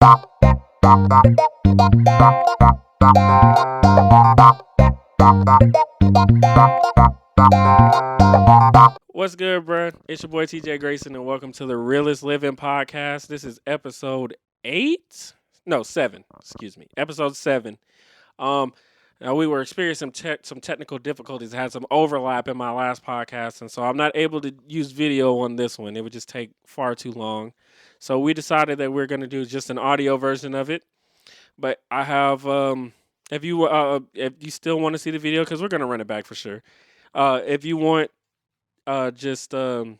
What's good, bro? It's your boy TJ Grayson, and welcome to the Realest Living Podcast. This is episode 8? No, 7. Excuse me. Episode 7. Now we were experiencing some technical difficulties. I had some overlap in my last podcast, and so I'm not able to use video on this one. It would just take far too long. So we decided that we're going to do just an audio version of it. But I have, if you still want to see the video, because we're going to run it back for sure. If you want, you can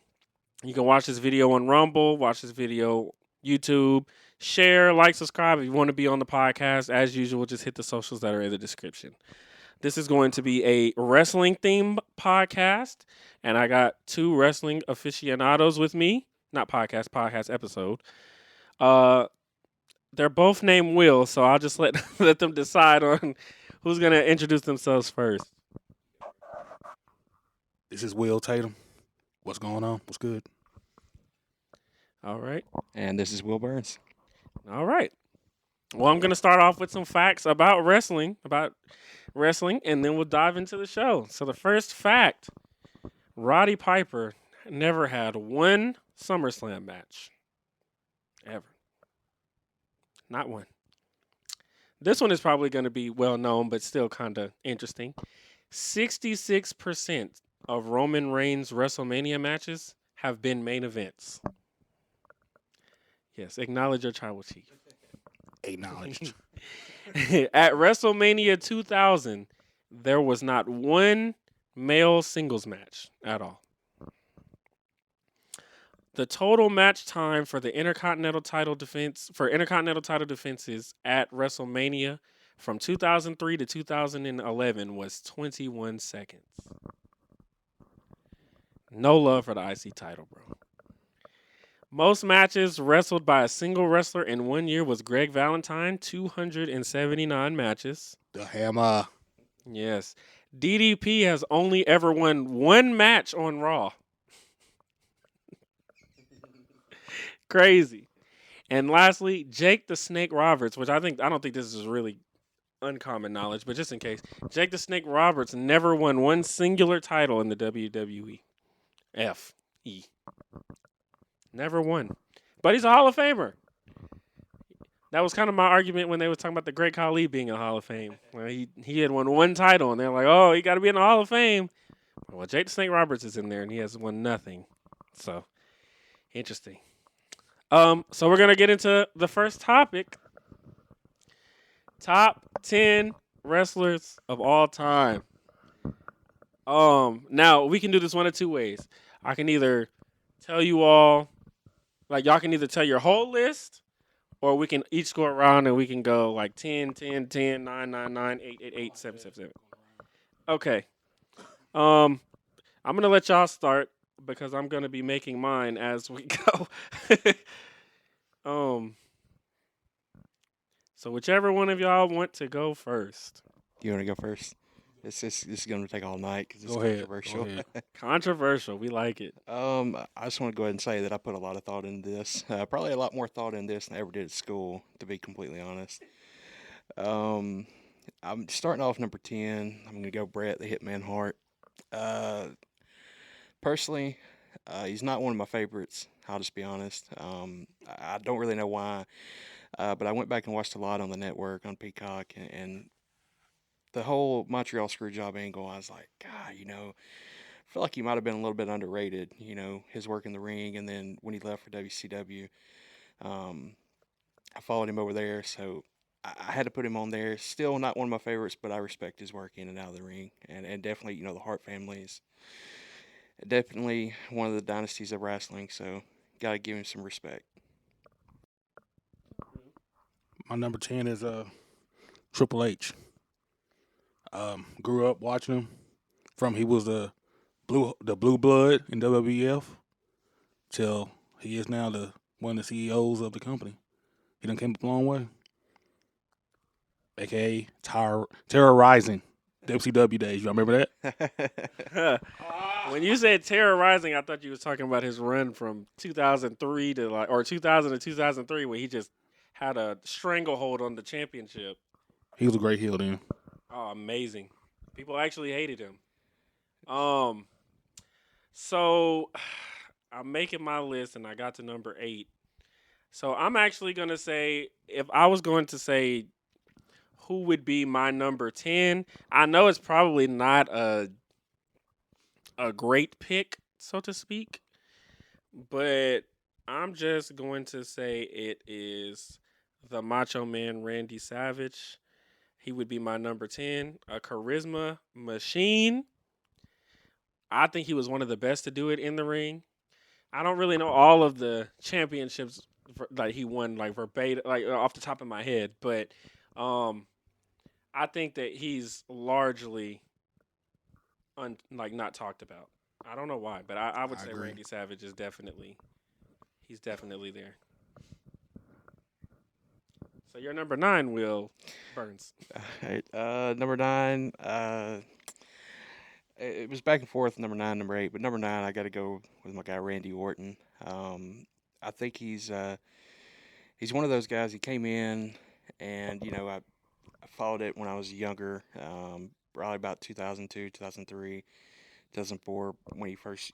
watch this video on Rumble, watch this video YouTube, share, like, subscribe. If you want to be on the podcast, as usual, just hit the socials that are in the description. This is going to be a wrestling themed podcast, and I got 2 wrestling aficionados with me. Not podcast episode. They're both named Will, so I'll just let them decide on who's going to introduce themselves first. This is Will Tatum. What's going on? What's good? All right. And this is Will Burns. All right. Well, I'm going to start off with some facts about wrestling, and then we'll dive into the show. So the first fact, Roddy Piper never had one SummerSlam match. Ever. Not one. This one is probably going to be well known, but still kind of interesting. 66% of Roman Reigns' WrestleMania matches have been main events. Yes, acknowledge your tribal chief. Acknowledged. At WrestleMania 2000, there was not one male singles match at all. The total match time for the Intercontinental title defenses at WrestleMania from 2003 to 2011 was 21 seconds. No love for the IC title, bro. Most matches wrestled by a single wrestler in 1 year was Greg Valentine, 279 matches. The Hammer. Yes. DDP has only ever won one match on Raw. Crazy. And lastly, Jake the Snake Roberts, which I don't think this is really uncommon knowledge, but just in case, Jake the Snake Roberts never won one singular title in the WWE. F.E. Never won. But he's a Hall of Famer. That was kind of my argument when they were talking about the Great Khali being a Hall of Fame. Well, he had won one title, and they're like, oh, he got to be in the Hall of Fame. Well, Jake the Snake Roberts is in there, and he has won nothing. So, interesting. So we're going to get into the first topic. Top 10 wrestlers of all time. Now, we can do this one of two ways. I can either tell you all, like y'all can either tell your whole list, or we can each go around and we can go like 10, 10, 10, 9, 9, 9, 8, 8, 8, 7, 7, 7. Okay. I'm going to let y'all start because I'm going to be making mine as we go. So whichever one of y'all want to go first. You want to go first? This is going to take all night because it's Go ahead. controversial. Go ahead. Controversial. We like it. I just want to go ahead and say that I put a lot of thought into this. Probably a lot more thought in this than I ever did at school, to be completely honest. I'm starting off number 10. I'm going to go Bret the Hitman Hart. Personally, he's not one of my favorites. I'll just be honest. I don't really know why, but I went back and watched a lot on the network on Peacock, and the whole Montreal Screwjob angle, I was like, God, I feel like he might have been a little bit underrated, his work in the ring, and then when he left for WCW, I followed him over there, so I had to put him on there. Still not one of my favorites, but I respect his work in and out of the ring, and definitely, the Hart family is definitely one of the dynasties of wrestling, so got to give him some respect. My number 10 is Triple H. Grew up watching him from he was the blue blood in WWF till he is now one of the CEOs of the company. He done came a long way. AKA terrorizing WCW days. You remember that? When you said terrorizing, I thought you was talking about his run from 2003 to or 2000 to 2003, where he just had a stranglehold on the championship. He was a great heel then. Oh, amazing! People actually hated him. Um, so I'm making my list, and I got to number 8. So I'm actually gonna say, if I was going to say who would be my number 10, I know it's probably not a great pick, so to speak, but I'm just going to say it is the Macho Man Randy Savage. He would be my number 10, a charisma machine. I think he was one of the best to do it in the ring. I don't really know all of the championships like he won like verbatim, like off the top of my head, but um, I think that he's largely like not talked about. I don't know why, but I would I say agree. Randy Savage is he's definitely there. So your number 9, Will Burns. Alright, number 9. It was back and forth, number 9, number 8, but number 9, I got to go with my guy Randy Orton. I think he's one of those guys. He came in, and I followed it when I was younger, probably about 2002, 2003, 2004, when he first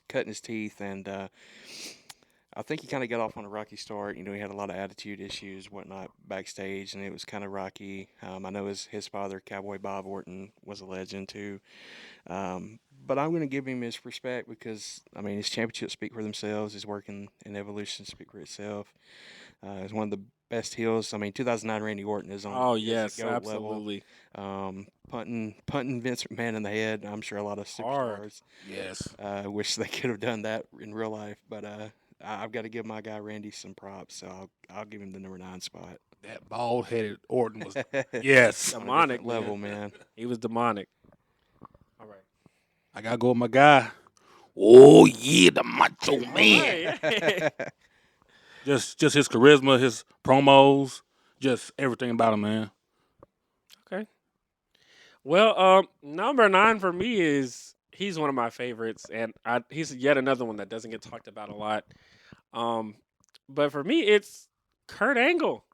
cutting his teeth, and I think he kind of got off on a rocky start. He had a lot of attitude issues, whatnot, backstage, and it was kind of rocky. I know his father, Cowboy Bob Orton, was a legend too. But I'm going to give him his respect because, I mean, his championships speak for themselves. His work in Evolution speak for itself. He's one of the best heels. I mean, 2009 Randy Orton Oh is a yes, GOAT level. absolutely. Punting Vince McMahon in the head. I'm sure a lot of Hard. superstars Yes. wish they could have done that in real life. But I've got to give my guy Randy some props, so I'll give him the number 9 spot. That bald headed Orton was yes. On a Demonic, different level, man. man. He was demonic. All right. I gotta go with my guy. Oh yeah, the Macho All Man. right. Just his charisma, his promos, just everything about him, man. Okay. Well, number 9 for me is he's one of my favorites, and he's yet another one that doesn't get talked about a lot. Um, but for me, it's Kurt Angle.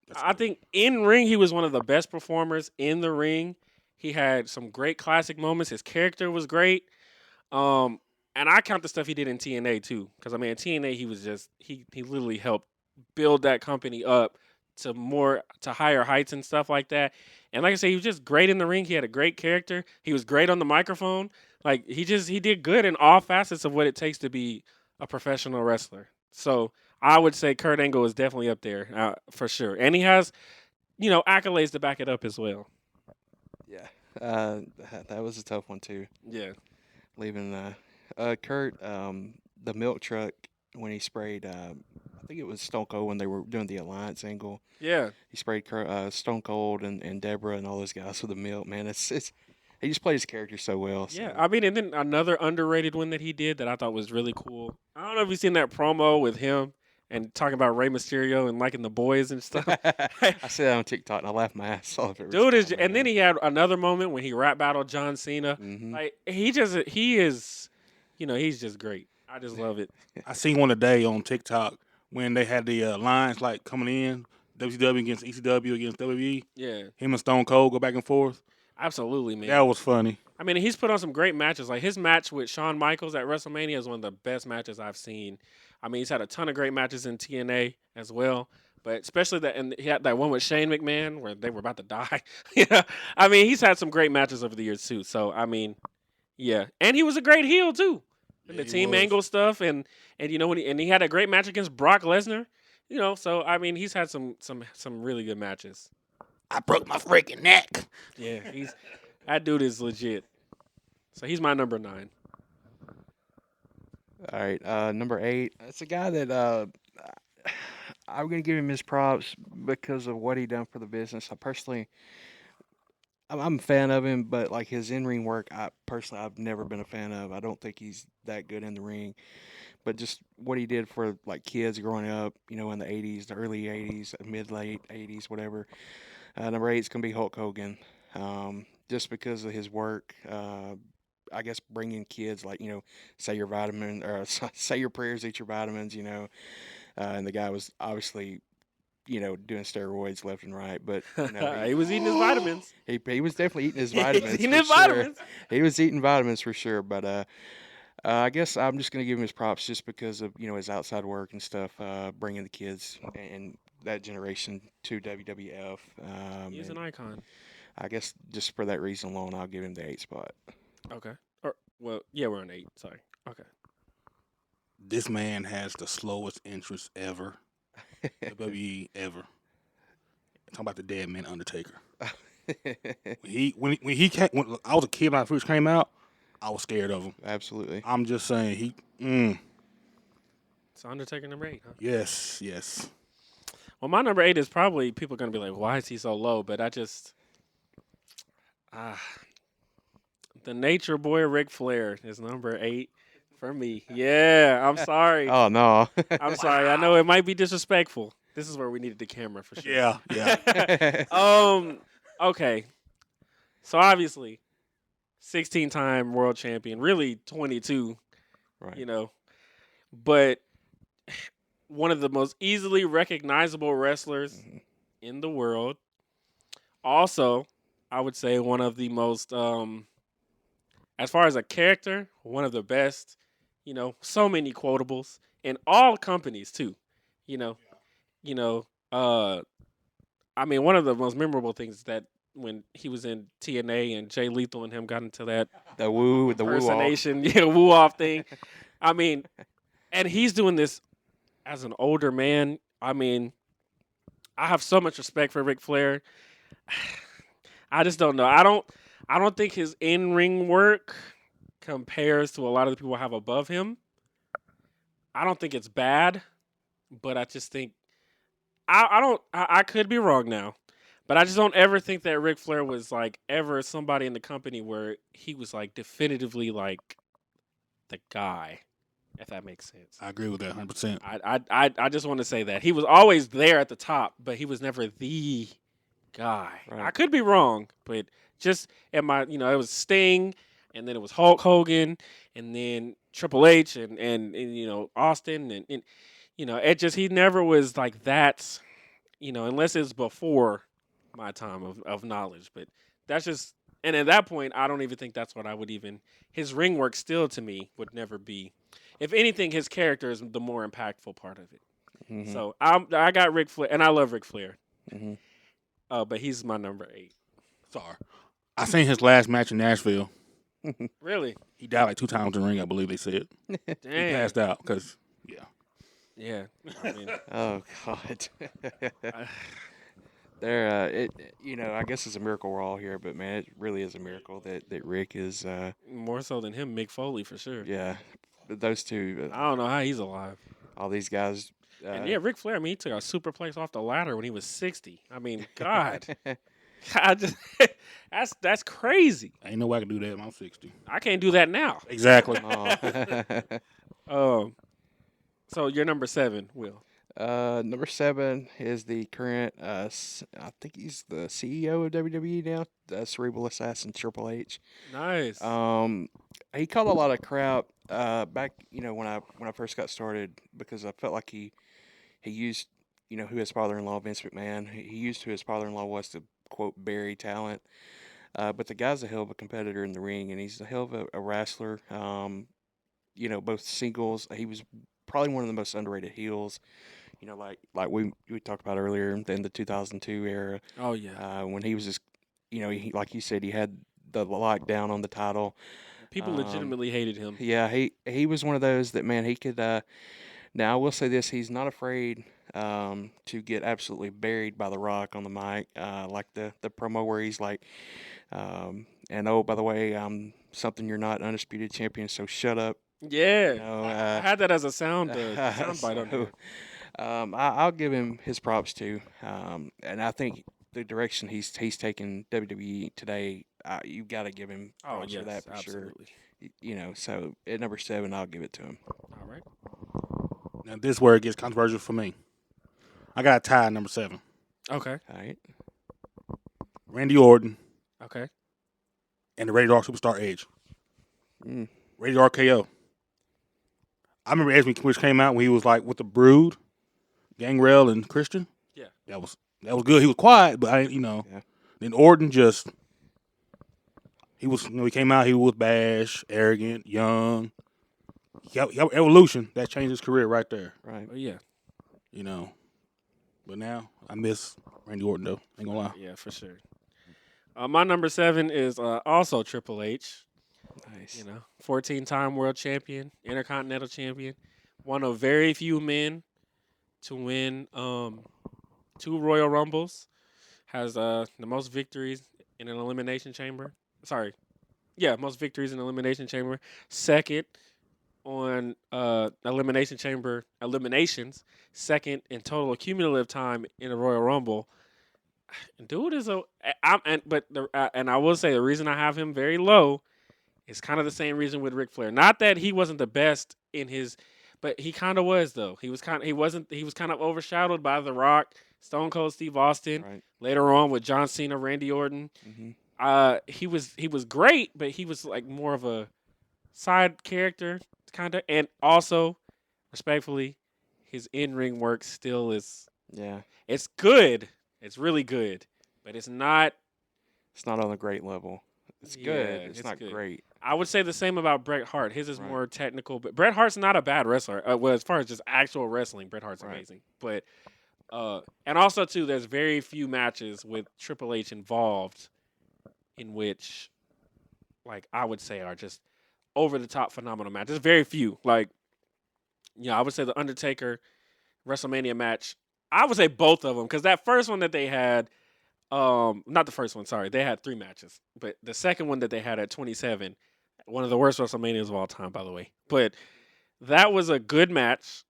That's I good. think in ring he was one of the best performers in the ring. He had some great classic moments. His character was great. Um, and I count the stuff he did in TNA too, because I mean, in TNA he was just he literally helped build that company up to higher heights and stuff like that. And like I say, he was just great in the ring. He had a great character. He was great on the microphone. Like he did good in all facets of what it takes to be a professional wrestler. So I would say Kurt Angle is definitely up there for sure, and he has accolades to back it up as well. Yeah, that was a tough one too. Yeah, Leaving Kurt, the milk truck when he sprayed. I think it was Stone Cold when they were doing the alliance angle. yeah. He sprayed Stone Cold and Deborah and all those guys with the milk. Man, it's he just played his character so well. Yeah, So. I mean, and then another underrated one that he did that I thought was really cool. I don't know if you've seen that promo with him and talking about Rey Mysterio and liking the boys and stuff. I see that on TikTok and I laugh my ass off every Dude is, time, and then man. he had another moment when he rap battled John Cena. Mhm. Like he is, he's just great. I just love it. I seen one today on TikTok when they had the lines like coming in WCW against ECW against WWE. Yeah, Him and Stone Cold go back and forth. absolutely, man. That was funny. I mean, he's put on some great matches. Like his match with Shawn Michaels at WrestleMania is one of the best matches I've seen. I mean, he's had a ton of great matches in TNA as well, but especially that, and he had that one with Shane McMahon where they were about to die. Yeah, I mean, he's had some great matches over the years too. So I mean, yeah, and he was a great heel too. And Yeah, the he team was. angle stuff, and when he had a great match against Brock Lesnar. So I mean, he's had some really good matches. I broke my freaking neck. Yeah, that dude is legit. So he's my number 9. All right, number 8. It's a guy that I'm gonna give him his props because of what he done for the business. I'm a fan of him, but like his in-ring work, I've never been a fan of. I don't think he's that good in the ring. But just what he did for like kids growing up, in the '80s, the early '80s, mid late '80s, whatever. Number 8 is gonna be Hulk Hogan, just because of his work. I guess bringing kids like say your vitamin or say your prayers, eat your vitamins. and the guy was obviously, doing steroids left and right. But He was eating his vitamins. he was definitely eating his He was vitamins eating for his sure. vitamins. He was eating vitamins for sure. But I guess I'm just gonna give him his props just because of his outside work and stuff, bringing the kids and that generation to WWF. He's an And icon. I guess just for that reason alone, I'll give him the 8 spot. Okay. Or well, yeah, we're on 8. Sorry. Okay. This man has the slowest entrance ever. WWE ever. Talking about the dead man Undertaker. When he came, when I was a kid when I first came out, I was scared of him. Absolutely. I'm just saying It's Undertaker number 8, huh? yes. Well, my number 8 is probably people are gonna be like, why is he so low? But I just the Nature Boy Ric Flair is number 8 for me. Yeah, I'm sorry. Oh no. I'm sorry. I know it might be disrespectful. This is where we needed the camera for sure. Yeah. Okay. So obviously, 16-time world champion, really 22, Right. but one of the most easily recognizable wrestlers Mhm. in the world. Also, I would say one of the most, as far as a character, one of the best. So many quotables in all companies too. You know, you know. I mean, one of the most memorable things is that when he was in TNA and Jay Lethal and him got into that The woo off. impersonation, woo off thing. I mean, and he's doing this as an older man. I mean, I have so much respect for Ric Flair. I just don't know. I don't think his in-ring work compares to a lot of the people I have above him. I don't think it's bad, but I just think I could be wrong now. But I just don't ever think that Ric Flair was like ever somebody in the company where he was like definitively like the guy, if that makes sense. I agree with that 100%. I just want to say that he was always there at the top, but he was never the guy. Right. I could be wrong, but just it was Sting, and then it was Hulk Hogan, and then Triple H, and Austin, and it just he never was like that, unless it's before my time of knowledge. But that's just, and at that point, I don't even think that's what I would even. His ring work still to me would never be. If anything, his character is the more impactful part of it. Mhm. So I got Ric Flair, and I love Ric Flair. Mhm. But he's my number 8. Sorry. I seen his last match in Nashville. Really? He died like 2 times in the ring, I believe they said. He Dang. passed out because, Yeah. I mean, Oh God. I- I guess it's a miracle we're all here, but man, it really is a miracle that Rick is. more so than him, Mick Foley for sure. Yeah, but those two, I don't know how he's alive. all these guys. And yeah, Ric Flair. I mean, he took a superplex off the ladder when he was 60. I mean, God, I just that's crazy. ain't no way I can do that when I'm 60. I can't do that now. Exactly. So you're number 7, Will. Number 7 is the current. I think he's the CEO of WWE now. Cerebral Assassin Triple H. Nice. He caught a lot of crap back. When I first got started, because I felt like he used who his father-in-law Vince McMahon. He used who his father-in-law was to quote bury talent. But the guy's a hell of a competitor in the ring, and he's a hell of a wrestler. Both singles. He was probably one of the most underrated heels. Like we talked about earlier in the 2002 era. Oh yeah. When he was just, he, like you said, he had the lockdown on the title. People legitimately hated him. Yeah, he was one of those that, man, he could. Now I will say this: he's not afraid to get absolutely buried by The Rock on the mic, like the promo where he's like, and oh, by the way, I'm something you're not, undisputed champion, so shut up. Yeah. I had that as a sound bite on here. I'll give him his props too, and I think the direction he's taken WWE today, you've got to give him props for that for absolutely. sure. So at number 7, I'll give it to him. All right. Now, this is where it gets controversial for me. I got a tie at number 7. Okay. All right. Randy Orton Okay. and the Rated R Superstar Edge. Mm. Rated RKO. I remember Edge which came out when he was like with the Brood. Gangrel and Christian. Yeah. That was good. He was quiet, but Yeah. Then Orton just he was he came out. He was bash, arrogant, young. He had evolution that changed his career right there. Right. Oh, yeah. But now I miss Randy Orton though. Ain't gonna lie. Yeah, for sure. My number 7 is also Triple H. Nice. 14-time world champion, intercontinental champion, one of very few men to win 2 Royal Rumbles. Has the most victories in an elimination chamber. Sorry, yeah, most victories in elimination chamber. Second on elimination chamber eliminations. Second in total cumulative time in a Royal Rumble. Dude is and I will say the reason I have him very low is kind of the same reason with Ric Flair. Not that he wasn't the best in his, but he kind of was though. He was kind of overshadowed by The Rock, Stone Cold Steve Austin. Right. Later on with John Cena, Randy Orton. Mm-hmm. He was great, but he was like more of a side character kind of, and also respectfully, his in-ring work still is. Yeah. It's good. It's really good, but it's not. It's not on a great level. It's Yeah, good. It's not good. great. I would say the same about Bret Hart. His is Right. more technical, but Bret Hart's not a bad wrestler. Well, as far as just actual wrestling, Bret Hart's Right. amazing. But and also too, there's very few matches with Triple H involved in which, like, I would say are just over the top phenomenal matches. Very few. Like, I would say the Undertaker WrestleMania match. I would say both of them because that first one that they had, not the first one. Sorry, they had 3 matches, but the second one that they had at 27, one of the worst WrestleManias of all time, by the way. But that was a good match.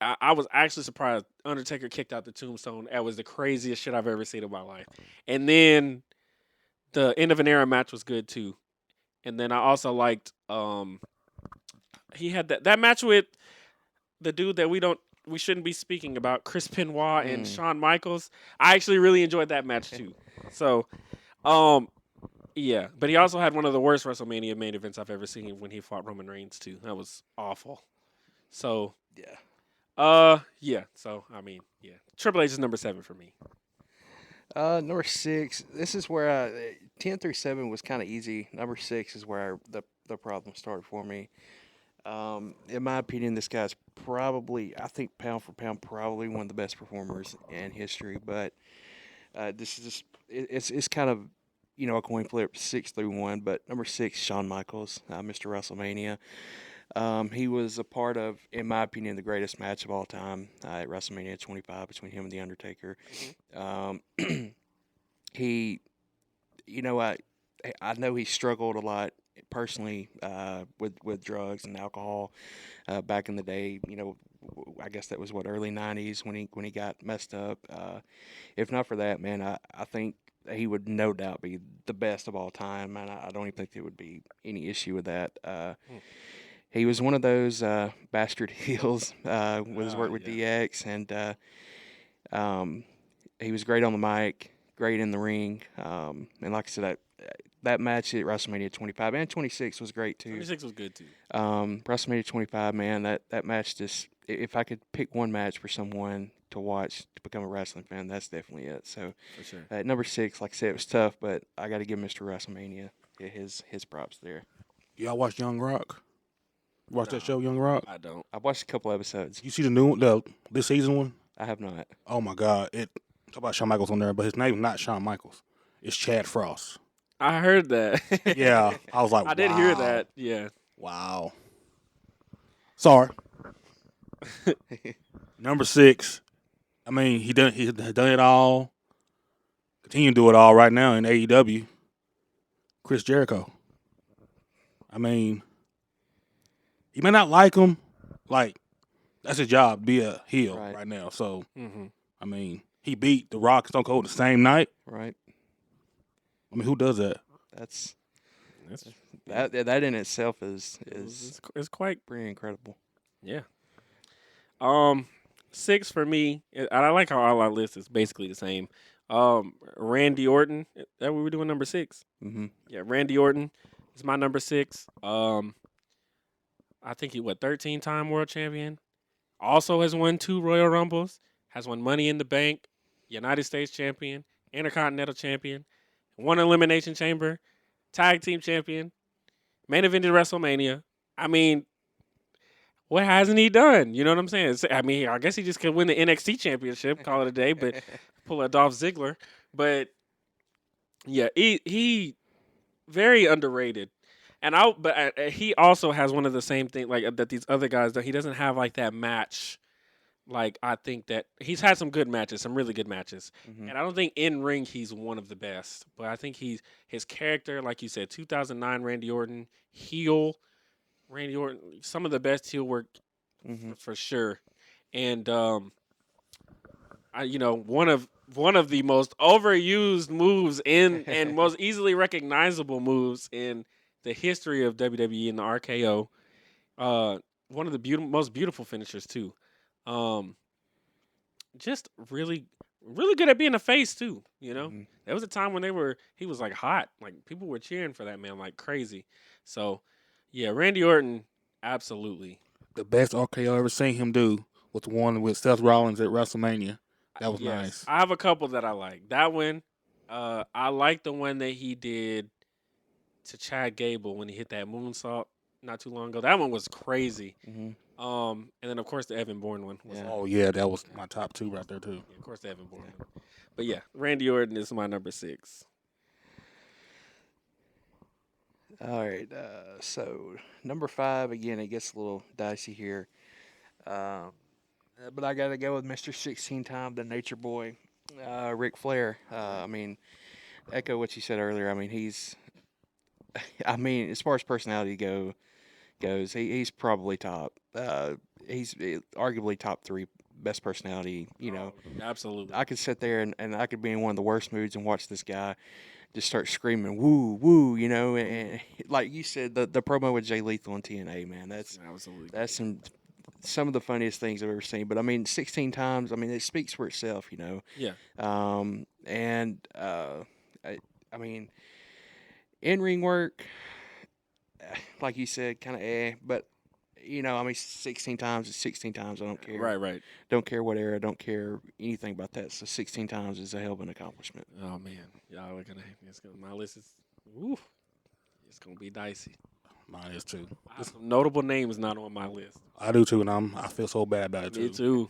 I was actually surprised Undertaker kicked out the tombstone. That was the craziest shit I've ever seen in my life. And then the end of an era match was good too. And then I also liked he had that match with the dude that we shouldn't be speaking about, Chris Benoit and Shawn Michaels. I actually really enjoyed that match too. So, yeah, but he also had one of the worst WrestleMania main events I've ever seen when he fought Roman Reigns too. That was awful. So, yeah. So, I mean, yeah. Triple H is number 7 for me. Number 6. This is where 10 through 7 was kind of easy. Number 6 is where the problem started for me. In my opinion, this guy's probably, I think, pound for pound, probably one of the best performers in history. But this is just, it's kind of, a coin flip, 6 through 1. But number 6, Shawn Michaels, Mr. WrestleMania. He was a part of, in my opinion, the greatest match of all time at WrestleMania 25 between him and The Undertaker. He, I know he struggled a lot personally with drugs and alcohol back in the day. I guess that was early 90s when he got messed up. If not for that, man, I think he would no doubt be the best of all time, and I don't even think there would be any issue with that. He was one of those bastard heels with his work with DX, and he was great on the mic, great in the ring, and like I said, that match at WrestleMania 25 and 26 was great too. 26 was good too. WrestleMania 25, man, that match just, if I could pick one match for someone to watch to become a wrestling fan, that's definitely it. So, For sure. at number 6, like I said, it was tough, but I got to give Mr. WrestleMania his props there. Y'all watch Young Rock? Watch that show, Young Rock? I don't. I watched a couple episodes. You see the new one, this season one? I have not. Oh my God! Talk about Shawn Michaels on there, but his name is not Shawn Michaels. It's Chad Frost. I heard that. Yeah, I was like, I did hear wow. that. Yeah. Wow. Sorry. Number 6. I mean, he done it all. Continue to do it all right now in AEW. Chris Jericho. I mean, you may not like him. Like, that's his job, be a heel right now. So, I mean, he beat The Rock and Stone Cold the same night. Right. I mean, who does that? That in itself is it's quite pretty incredible. Yeah. 6 for me. I like how all our list is basically the same. Randy Orton. That we were doing number 6. Mm-hmm. Yeah, Randy Orton is my number 6. I think he 13-time world champion. Also has won 2 Royal Rumbles. has won Money in the Bank, United States champion, Intercontinental champion, won Elimination Chamber, tag team champion, main evented WrestleMania. I mean, what hasn't he done? You know what I'm saying? I mean, I guess he just could win the NXT championship, call it a day, but pull a Dolph Ziggler. But yeah, he very underrated. And he also has one of the same thing like that these other guys that he doesn't have like that match. Like I think that he's had some good matches, some really good matches, Mhm. and I don't think in ring he's one of the best. But I think his character, like you said, 2009 Randy Orton heel, Randy Orton, some of the best heel work Mhm. for sure. And one of the most overused moves in and most easily recognizable moves in the history of WWE in the RKO. One of the most beautiful finishers too. Um, just really, really good at being a face too. You know, Mhm. there was a time when he was like hot, like people were cheering for that man like crazy. So, yeah, Randy Orton, absolutely. The best RKO I ever seen him do was the one with Seth Rollins at WrestleMania. That was Yes, nice. I have a couple that I like. That one, I like the one that he did to Chad Gable when he hit that moonsault not too long ago. That one was crazy. Mhm. And then of course the Evan Bourne one was Yeah. Oh yeah, that was my top two right there too. of course the Evan Bourne one. But yeah, Randy Orton is my number 6. All right. So number 5 again. It gets a little dicey here, but I got to go with Mr. 16 Time, the Nature Boy, Ric Flair. I mean, echo what you said earlier. I mean, he's. I mean, as far as personality goes, he's probably top. He's arguably top 3 best personality. You know, Absolutely. I could sit there and I could be in one of the worst moods and watch this guy just start screaming woo woo, you know, and like you said, the promo with Jay Lethal on TNA, man, that's Absolutely. some of the funniest things I've ever seen. But I mean, 16 times, I mean, it speaks for itself, you know. Yeah. And I mean, in ring work, like you said, kind of but you know, I mean, 16 times is 16 times. I don't care. Right. Don't care what era. Don't care anything about that. So 16 times is a hell of an accomplishment. Oh man, y'all are gonna. My list is. Ooh, it's gonna be dicey. Mine is too. I have some notable names not on my list. I do too, and I feel so bad about it Me too. too.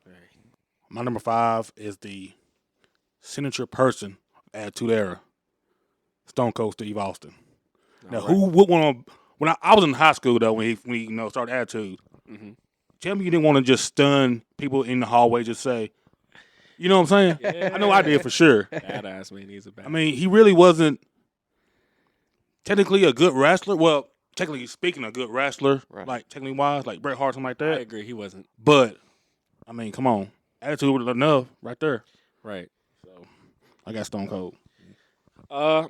Right. My number 5 is the signature person of Attitude Era, Stone Cold Steve Austin. Now, All right. who would want to? When I was in high school though, when he started Attitude, Mhm. tell me you didn't want to just stun people in the hallway, just say, you know what I'm saying? Yeah. I know I did for sure. Badass man. He's a badass. I mean, he really wasn't technically a good wrestler. Well, technically speaking, a good wrestler, Right. like technically wise, like Bret Hart, something like I that. agree. He wasn't. But I mean, come on, Attitude was enough right there. Right. So I got Stone Cold.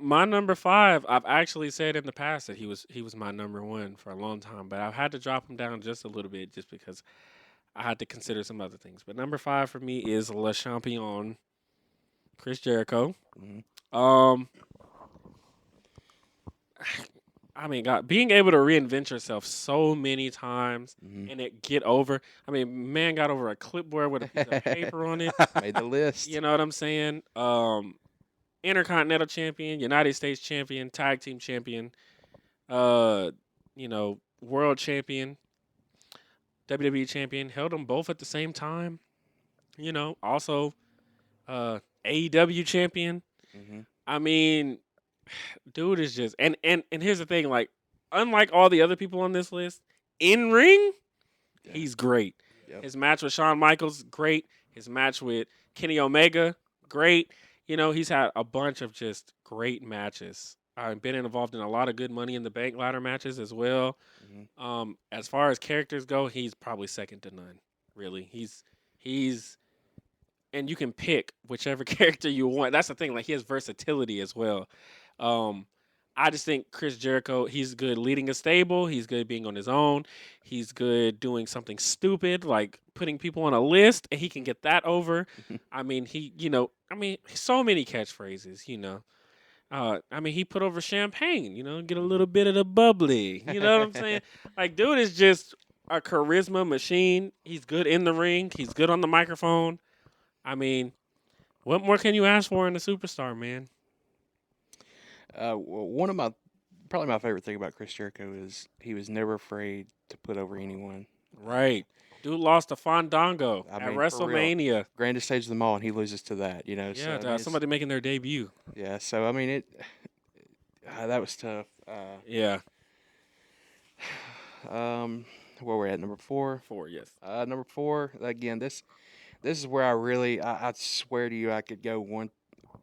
My number 5. I've actually said in the past that he was my number 1 for a long time, but I've had to drop him down just a little bit just because I had to consider some other things. But number 5 for me is Le Champion, Chris Jericho. Mhm. I mean, God, being able to reinvent yourself so many times Mhm. and it get over. I mean, man got over a clipboard with a piece of paper on it. Made the list. You know what I'm saying? Intercontinental champion, United States champion, tag team champion, world champion, WWE champion. Held them both at the same time. Also AEW champion. Mhm. I mean, dude is just and here's the thing, like, unlike all the other people on this list, in ring, Yeah. he's great. Yep. His match with Shawn Michaels, great. His match with Kenny Omega, great. He's had a bunch of just great matches. I've been involved in a lot of good Money in the Bank ladder matches as well. Mhm. As far as characters go, he's probably second to none. Really, he's and you can pick whichever character you want. That's the thing. Like, he has versatility as well. Um, I just think Chris Jericho, he's good leading a stable. He's good being on his own. He's good doing something stupid like putting people on a list, and he can get that over. I mean, so many catchphrases. He put over champagne. Get a little bit of the bubbly. You know what I'm saying? Like, dude is just a charisma machine. He's good in the ring. He's good on the microphone. I mean, what more can you ask for in a superstar, man? One of my probably my favorite thing about Chris Jericho is he was never afraid to put over anyone. Right. Dude lost to Fandango I at mean, for real, WrestleMania. grandest stage of them all, and he loses to that. So Yeah, I mean, somebody making their debut. yeah. So I mean, that was tough. Yeah. Where we're at number 4. 4, yes. Number 4 again. This is where I swear to you I could go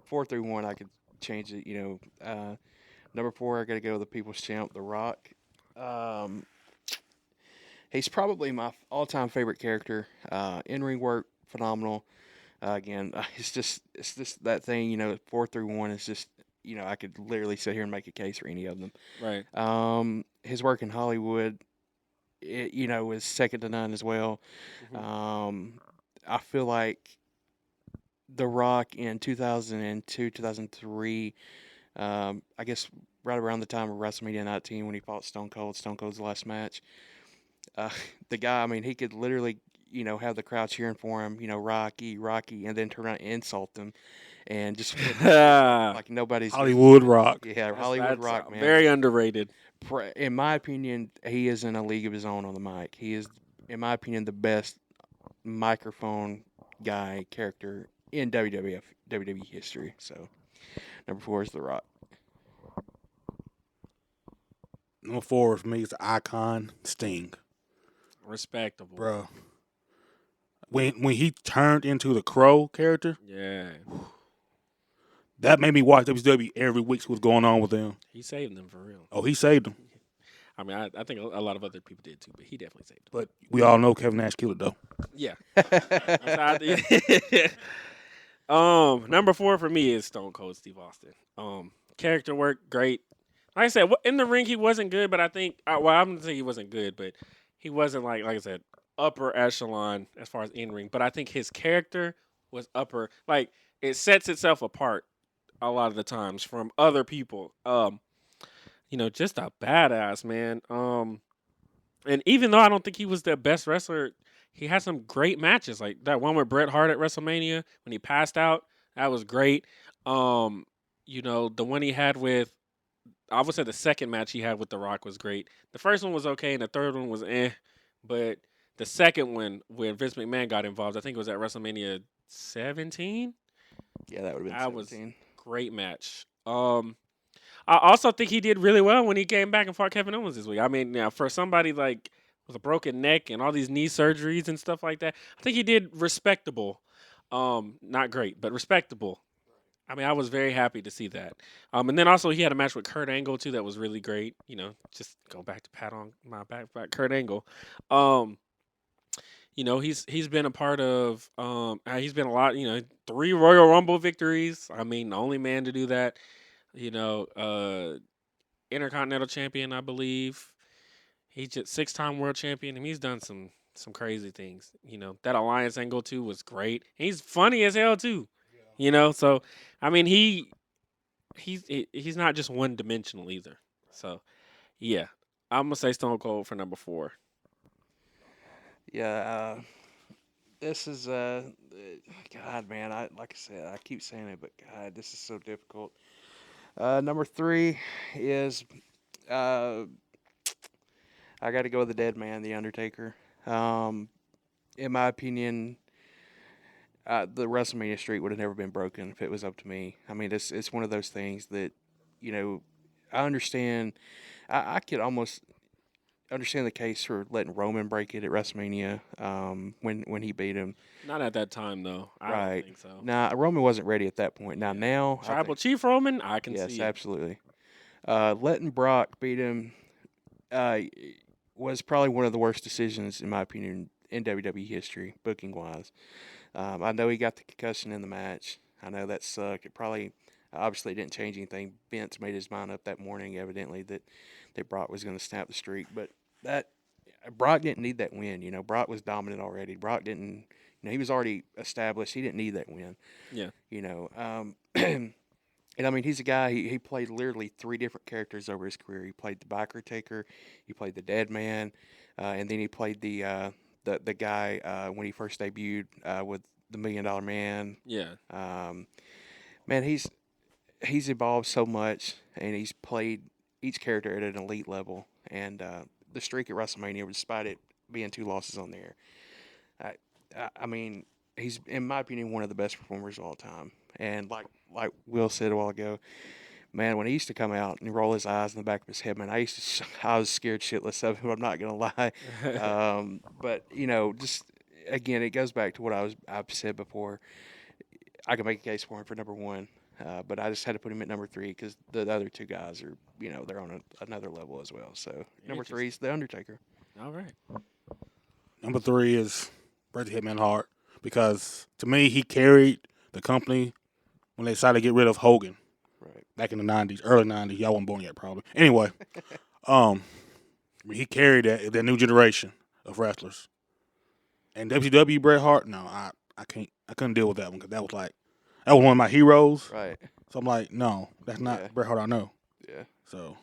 4 through 1. I could change it. Number 4 I got to go with the People's Champ, The Rock. Um, he's probably my all-time favorite character. In-ring work phenomenal. Again, it's just that thing. 4 through 1 is just. I could literally sit here and make a case for any of them. Right. His work in Hollywood, was second to none as well. I feel like The Rock in 2002, 2003, I guess right around the time of WrestleMania 19 when he fought Stone Cold, Stone Cold's last match. The guy, I mean, he could literally, have the crowd cheering for him, Rocky, Rocky, and then turn around and insult them and just like nobody's Hollywood Rock. Yeah, Hollywood That's Rock, man. very underrated. In my opinion, he is in a league of his own on the mic. He is, in my opinion, the best microphone guy character in WWE history. So, number 4 is The Rock. Number 4 for me is the icon Sting, Respectable. bro. When he turned into the Crow character, Yeah. that made me watch WWE every week. What's going on with them? He saved them for real. Oh, he saved them. I mean, I think a lot of other people did too, but he definitely saved them. But we all know Kevin Nash killed it though. Yeah. Number 4 for me is Stone Cold Steve Austin. Character work, great. Like I said, in the ring he wasn't good, but I think I'm gonna say he wasn't good, but he wasn't like I said, upper echelon as far as in ring. But I think his character was upper. Like it sets itself apart a lot of the times from other people. Just a badass man. And even though I don't think he was the best wrestler, he had some great matches. Like that one with Bret Hart at WrestleMania when he passed out, that was great. The one he had with, I would say the second match he had with The Rock was great. The first one was okay, and the third one was but the second one where Vince McMahon got involved, I think it was at WrestleMania 17. Yeah, that would have That been was 17. great match. I also think he did really well when he came back and fought Kevin Owens this week. I mean, now for somebody like with a broken neck and all these knee surgeries and stuff like that, I think he did respectable. Not great, but respectable. I mean, I was very happy to see that. And then also he had a match with Kurt Angle too that was really great. Just go back to pat on my back, Kurt Angle. He's been a part of. He's been a lot. 3 Royal Rumble victories. I mean, the only man to do that. Intercontinental champion, I believe. He's just 6-time world champion, and he's done some crazy things. That alliance angle too was great. He's funny as hell too. So I mean he's not just one dimensional either. So yeah, I'm gonna say Stone Cold for number 4. Yeah, this is God, man. Like I said, I keep saying it, but God, this is so difficult. Number 3 is I got to go with the dead man, the Undertaker. In my opinion, the WrestleMania streak would have never been broken if it was up to me. I mean, it's one of those things that, I understand. I could almost understand the case for letting Roman break it at WrestleMania when he beat him. Not at that time though. I Right. don't think so. Nah, Roman wasn't ready at that point. Now, Tribal Chief Roman, I can yes, see it. absolutely. Letting Brock beat him was probably one of the worst decisions, in my opinion, in WWE history, booking wise. I know he got the concussion in the match. I know that sucked. It probably obviously didn't change anything. Vince made his mind up that morning, evidently, that Brock was going to snap the streak. But that Brock didn't need that win. Brock was dominant already. Brock didn't. He was already established. He didn't need that win. Yeah. And I mean, he's a guy. He played literally 3 different characters over his career. He played the biker taker. He played the dead man. and then he played the guy when he first debuted with the $1 Million Man. Yeah. Man, he's evolved so much, and he's played each character at an elite level. And the streak at WrestleMania, despite it being 2 losses on there, I mean, he's in my opinion one of the best performers of all time. And like Will said a while ago, man, when he used to come out and roll his eyes in the back of his head, man, I was scared shitless of him. I'm not gonna lie, but just again, it goes back to what I've said before. I can make a case for him for number one, but I just had to put him at number 3 because the other 2 guys are, they're on another level as well. So number 3 is the Undertaker. All right. Number 3 is Bret the Hitman Hart because to me he carried the company when they decided to get rid of Hogan Right. back in the '90s, early '90s. Y'all weren't born yet, probably. Anyway, he carried that new generation of wrestlers. And WCW Bret Hart, no, I couldn't deal with that one because that was one of my heroes. Right. So I'm like, no, that's not Yeah. Bret Hart I know. Yeah. So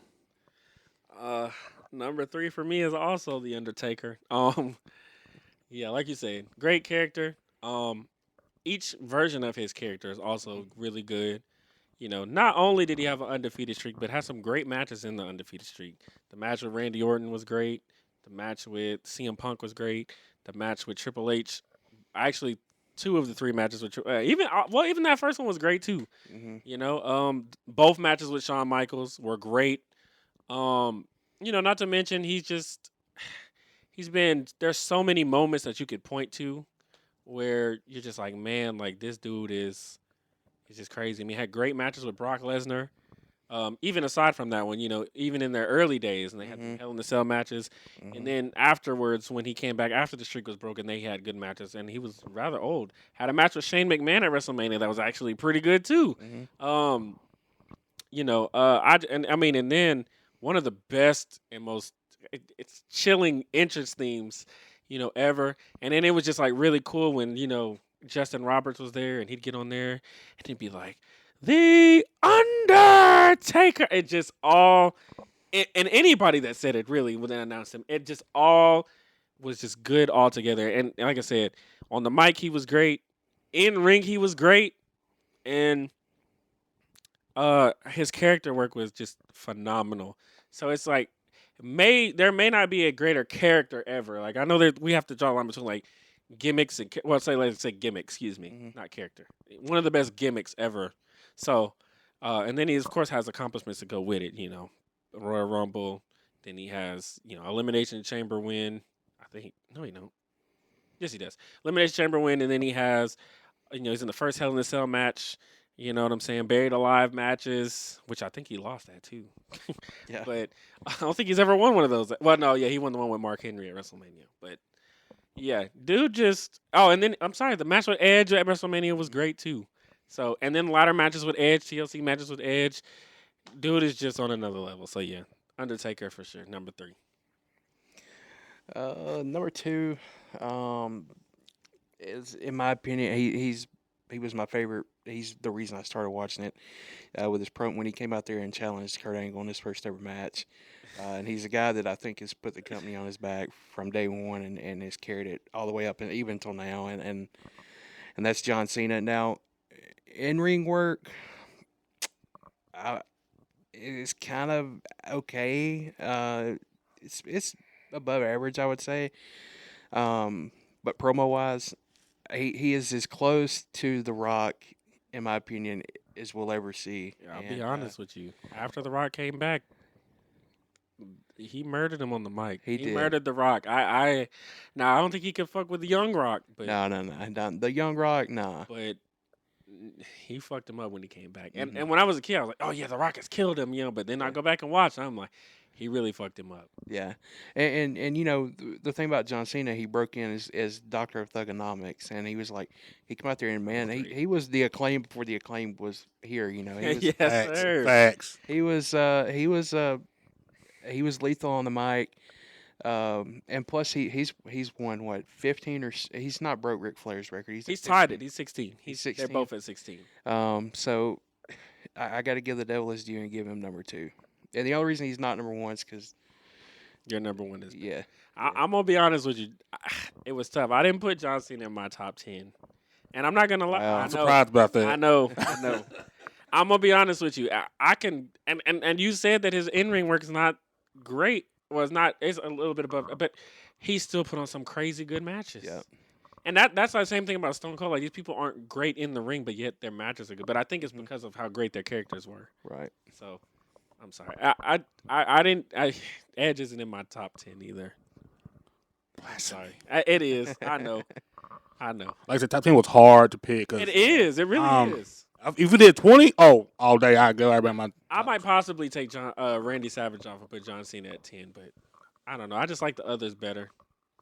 Number 3 for me is also the Undertaker. Yeah, like you said, great character. Each version of his character is also really good. Not only did he have an undefeated streak, but had some great matches in the undefeated streak. The match with Randy Orton was great. The match with CM Punk was great. The match with Triple H, actually, 2 of the 3 matches with even that first one was great too. Mm-hmm. Both matches with Shawn Michaels were great. Not to mention there's so many moments that you could point to where you're just like, man, like this dude is just crazy. I mean, he had great matches with Brock Lesnar. Even aside from that one, even in their early days, and they had the Hell in the Cell matches, and then afterwards, when he came back after the streak was broken, they had good matches, and he was rather old. Had a match with Shane McMahon at WrestleMania that was actually pretty good too. Mm-hmm. And then one of the best and most it's chilling entrance themes, ever. And then it was just like really cool when Justin Roberts was there and he'd get on there and he'd be like, "The Undertaker." It just and anybody that said it really when they announced him, it just all was just good all together. And like I said, on the mic he was great, in ring he was great, and his character work was just phenomenal. So it's like there may not be a greater character ever. Like I know that we have to draw a line between like gimmicks and let's say gimmick, excuse me, not character. One of the best gimmicks ever. So and then he of course has accomplishments to go with it, Royal Rumble, then he has, Elimination Chamber win. I think no he don't. Yes he does. Elimination Chamber win, and then he has he's in the first Hell in a Cell match. You know what I'm saying? Buried alive matches, which I think he lost that too. Yeah. But I don't think he's ever won one of those. Well, no, yeah, he won the one with Mark Henry at WrestleMania. But yeah, dude just. Oh, and then I'm sorry, the match with Edge at WrestleMania was great too. So, and then ladder matches with Edge, TLC matches with Edge. Dude is just on another level. So yeah, Undertaker for sure. Number 3. Number 2, is in my opinion he was my favorite. He's the reason I started watching it. With his when he came out there and challenged Kurt Angle in his first ever match, and he's a guy that I think has put the company on his back from day one and has carried it all the way up and even until now. And that's John Cena. Now, in ring work, it's kind of okay. It's above average, I would say. But promo wise, he is as close to The Rock, in my opinion, as we'll ever see. I'll be honest with you. After The Rock came back, he murdered him on the mic. He did. Murdered The Rock. I don't think he could fuck with the Young Rock, but No. The Young Rock, nah. but he fucked him up when he came back. And when I was a kid, I was like, oh yeah, The Rock has killed him, But then I go back and watch, and I'm like, he really fucked him up. Yeah, and the thing about John Cena, he broke in as Doctor of Thugonomics, and he was like, he came out there and man, he was the Acclaim before the Acclaim was here. He was, Yes, facts, sir. facts. he was lethal on the mic. And plus he's won what 15 or he's not broke Ric Flair's record. He's tied it. He's 16. He's They're 16. both at 16. So I got to give the devil his due and give him number 2. And the only reason he's not number 1 is because Your number one is. Yeah. I'm gonna be honest with you. It was tough. I didn't put John Cena in my top 10, and I'm not gonna lie. Wow. I I'm know. surprised about that. I know. I know. I'm gonna be honest with you. I can, and you said that his in ring work is not great. Was not. It's a little bit above, but he still put on some crazy good matches. Yep. And that's the same thing about Stone Cold. Like these people aren't great in the ring, but yet their matches are good. But I think it's because of how great their characters were. Right. So I'm sorry. I didn't. Edge isn't in my top 10 either. I'm sorry. It is. I know. I know. Like I said, top 10 was hard to pick. Cause, It is. It really is. If we did 20, all day I'd go about my. I might possibly take Randy Savage off and put John Cena at 10, but I don't know. I just like the others better.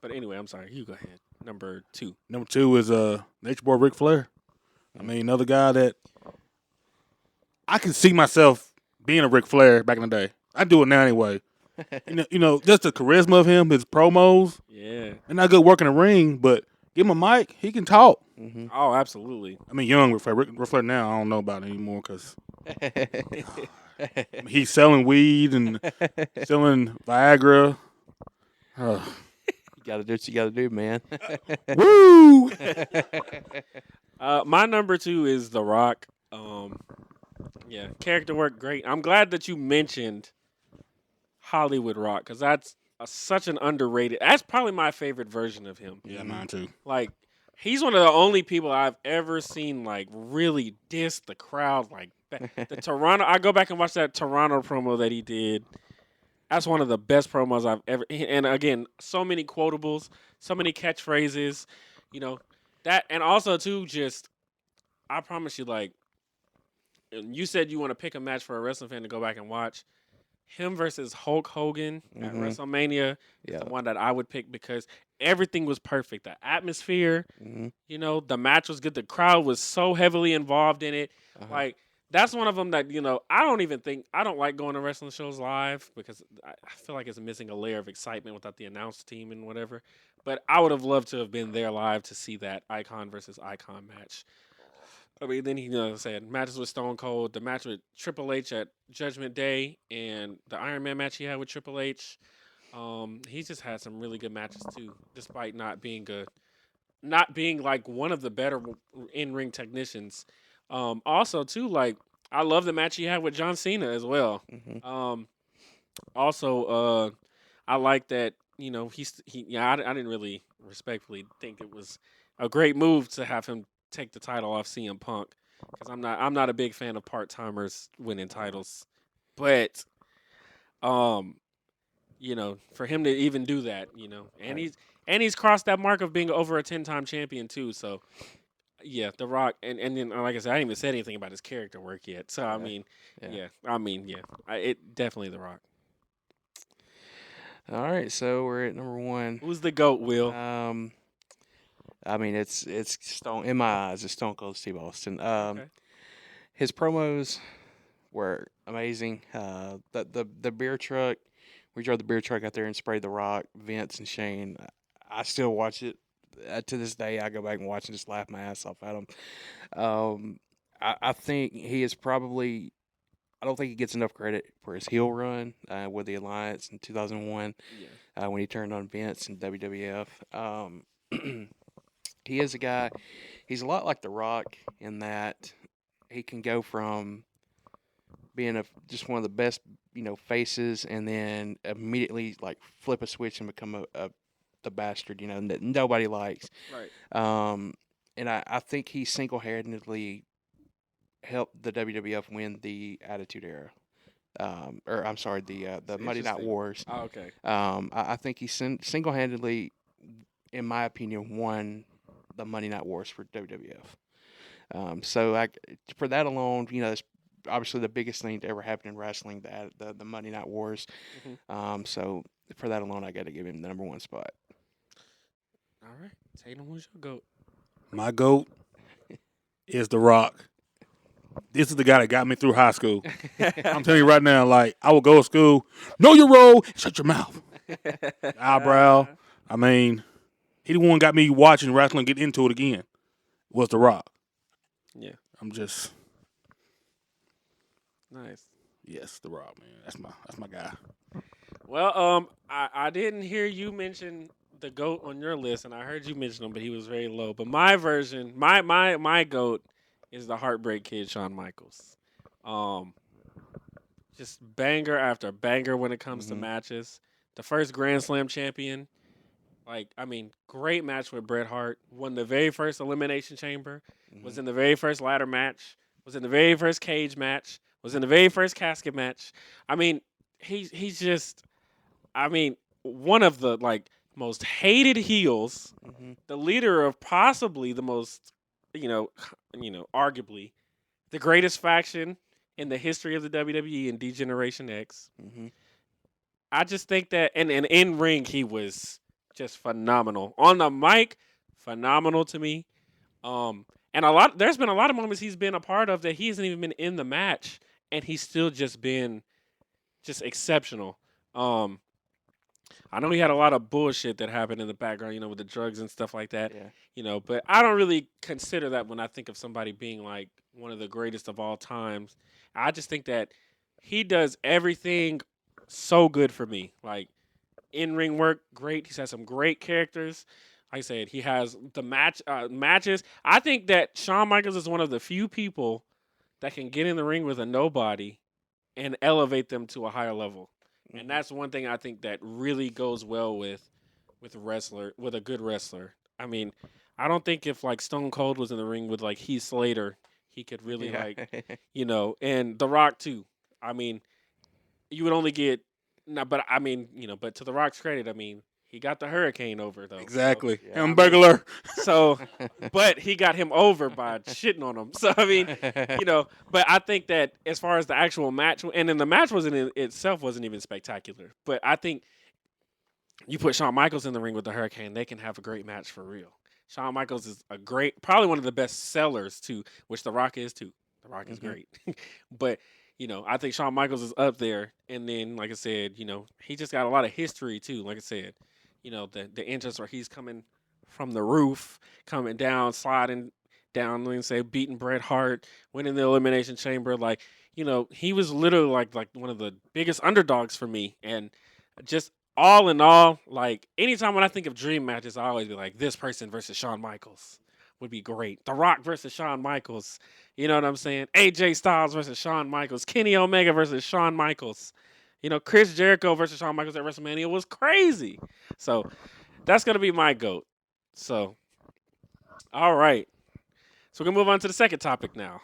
But anyway, I'm sorry. You go ahead. Number 2. Number 2 is Nature Boy Ric Flair. I mean, another guy that I can see myself being a Ric Flair back in the day. I do it now anyway. you know, just the charisma of him, his promos. Yeah. And not good work in the ring, but give him a mic, he can talk. Mm-hmm. Oh, absolutely. I mean, young Ric Flair. Ric Flair now, I don't know about it anymore because he's selling weed and selling Viagra. You gotta do what you gotta do, man. Woo! My number 2 is The Rock. Yeah, character work great. I'm glad that you mentioned Hollywood Rock because that's such an underrated. That's probably my favorite version of him. Yeah, mine too. Like he's one of the only people I've ever seen like really diss the crowd. Like the Toronto. I go back and watch that Toronto promo that he did. That's one of the best promos I've ever. And again, so many quotables, so many catchphrases. You know that, and also too, just I promise you, like you said, you want to pick a match for a wrestling fan to go back and watch. Him versus Hulk Hogan at Mhm. WrestleMania is Yeah. the one that I would pick because everything was perfect. The atmosphere, Mm-hmm. you know, the match was good. The crowd was so heavily involved in it. Uh-huh. Like that's one of them that I don't like going to wrestling shows live because I feel like it's missing a layer of excitement without the announce team and whatever. But I would have loved to have been there live to see that icon versus icon match. I mean, then he said matches with Stone Cold, the match with Triple H at Judgment Day, and the Iron Man match he had with Triple H. He just had some really good matches too, despite not being like one of the better in ring technicians. Also too, like I love the match he had with John Cena as well. Mm-hmm. Also, I like that I didn't really respectfully think it was a great move to have him take the title off CM Punk because I'm not a big fan of part timers winning titles, but for him to even do that, and he's crossed that mark of being over a 10-time champion too. So yeah, The Rock, and then like I said, I didn't even say anything about his character work yet. So I mean, it definitely The Rock. All right, so we're at number 1. Who's the GOAT, Will? I mean, it's Stone in my eyes. It's Stone Cold Steve Austin. Okay. His promos were amazing. The beer truck, we drove the beer truck out there and sprayed The Rock, Vince, and Shane. I still watch it to this day. I go back and watch and just laugh my ass off at him. I think he is probably. I don't think he gets enough credit for his heel run with the Alliance in 2001 when he turned on Vince in WWF. He is a guy. He's a lot like The Rock in that he can go from being just one of the best, faces, and then immediately like flip a switch and become the bastard, that nobody likes. Right. And I think he single-handedly helped the WWF win the Attitude Era. Or I'm sorry, the Monday Night Wars. Oh, okay. I think he single-handedly, in my opinion, won the Monday Night Wars for WWF. So for that alone, it's obviously the biggest thing to ever happen in wrestling, the Monday Night Wars. Mm-hmm. So for that alone, I got to give him the number 1 spot. All right, Tatum, who's your GOAT? My GOAT is The Rock. This is the guy that got me through high school. I'm telling you right now, like, I would go to school, know your role, shut your mouth. Eyebrow. I mean, he the one got me watching wrestling, get into it again, was The Rock. Yeah. I'm just, Nice. yes, The Rock, man. That's my guy. Well, I didn't hear you mention the goat on your list, and I heard you mention him, but he was very low. But my version, my goat is the Heartbreak Kid, Shawn Michaels. Um, just banger after banger when it comes to Mm-hmm. matches. The first Grand Slam champion. Like, I mean, great match with Bret Hart. Won the very first Elimination Chamber. Mm-hmm. Was in the very first ladder match. Was in the very first cage match. Was in the very first casket match. I mean, he's just. I mean, one of the like most hated heels. Mm-hmm. The leader of possibly the most, you know, arguably the greatest faction in the history of the WWE and D-Generation X. Mm-hmm. I just think that, and in ring he was just phenomenal. On the mic, phenomenal to me. And there's been a lot of moments he's been a part of that he hasn't even been in the match, and he's still just been just exceptional. Um, I know he had a lot of bullshit that happened in the background, with the drugs and stuff like that, Yeah. but I don't really consider that when I think of somebody being like one of the greatest of all times. I just think that he does everything so good for me. Like in ring work, great. He's had some great characters. Like I said, he has the matches. I think that Shawn Michaels is one of the few people that can get in the ring with a nobody and elevate them to a higher level. And Mm-hmm. that's one thing I think that really goes well with a good wrestler. I mean, I don't think if like Stone Cold was in the ring with like Heath Slater, he could really Yeah. and The Rock too. I mean, you would only get no, but I mean, but to The Rock's credit, I mean, he got the hurricane over though. So Exactly. Yeah. I mean, Hamburglar. so but he got him over by shitting on him. So I mean, but I think that as far as the actual match, and then the match itself wasn't even spectacular. But I think you put Shawn Michaels in the ring with the Hurricane, they can have a great match for real. Shawn Michaels is probably one of the best sellers too, which The Rock is too. The Rock is Mm-hmm. great, but I think Shawn Michaels is up there. And then, like I said, he just got a lot of history too. Like I said, the entrance where he's coming from the roof, coming down, sliding down, and say beating Bret Hart, winning the Elimination Chamber. Like, he was literally like one of the biggest underdogs for me, and just all in all, like anytime when I think of dream matches, I always be like, this person versus Shawn Michaels would be great. The Rock versus Shawn Michaels. You know what I'm saying? AJ Styles versus Shawn Michaels. Kenny Omega versus Shawn Michaels. Chris Jericho versus Shawn Michaels at WrestleMania was crazy. So that's gonna be my GOAT. So, all right. So we're gonna move on to the second topic now.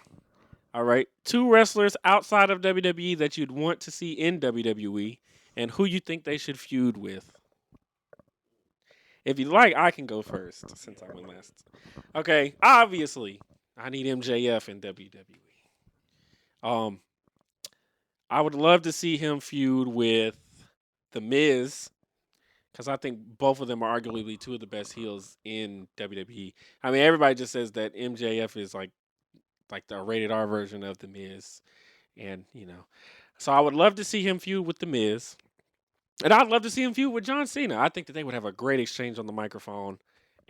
All right. Two wrestlers outside of WWE that you'd want to see in WWE and who you think they should feud with. If you like, I can go first since I went last. Okay, obviously, I need MJF in WWE. I would love to see him feud with The Miz because I think both of them are arguably two of the best heels in WWE. I mean, everybody just says that MJF is like the rated R version of The Miz, and so I would love to see him feud with The Miz. And I'd love to see him feud with John Cena. I think that they would have a great exchange on the microphone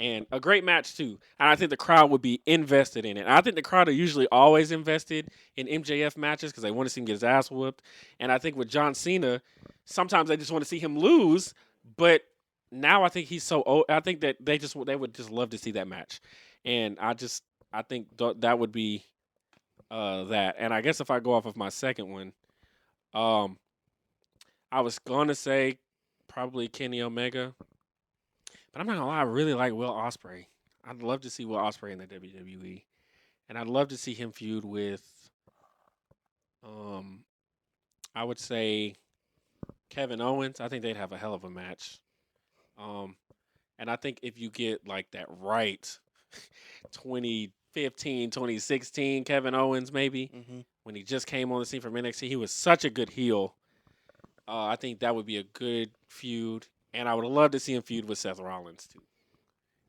and a great match too. And I think the crowd would be invested in it. And I think the crowd are usually always invested in MJF matches because they want to see him get his ass whooped. And I think with John Cena, sometimes they just want to see him lose. But now I think he's so old. I think that they would just love to see that match. And I think that would be that. And I guess if I go off of my second one, um, I was gonna say probably Kenny Omega, but I'm not gonna lie. I really like Will Ospreay. I'd love to see Will Ospreay in the WWE, and I'd love to see him feud with, um, I would say Kevin Owens. I think they'd have a hell of a match. Um, and I think if you get like that right, 2015, 2016 Kevin Owens maybe Mm-hmm. when he just came on the scene from NXT, he was such a good heel. I think that would be a good feud, and I would love to see him feud with Seth Rollins too.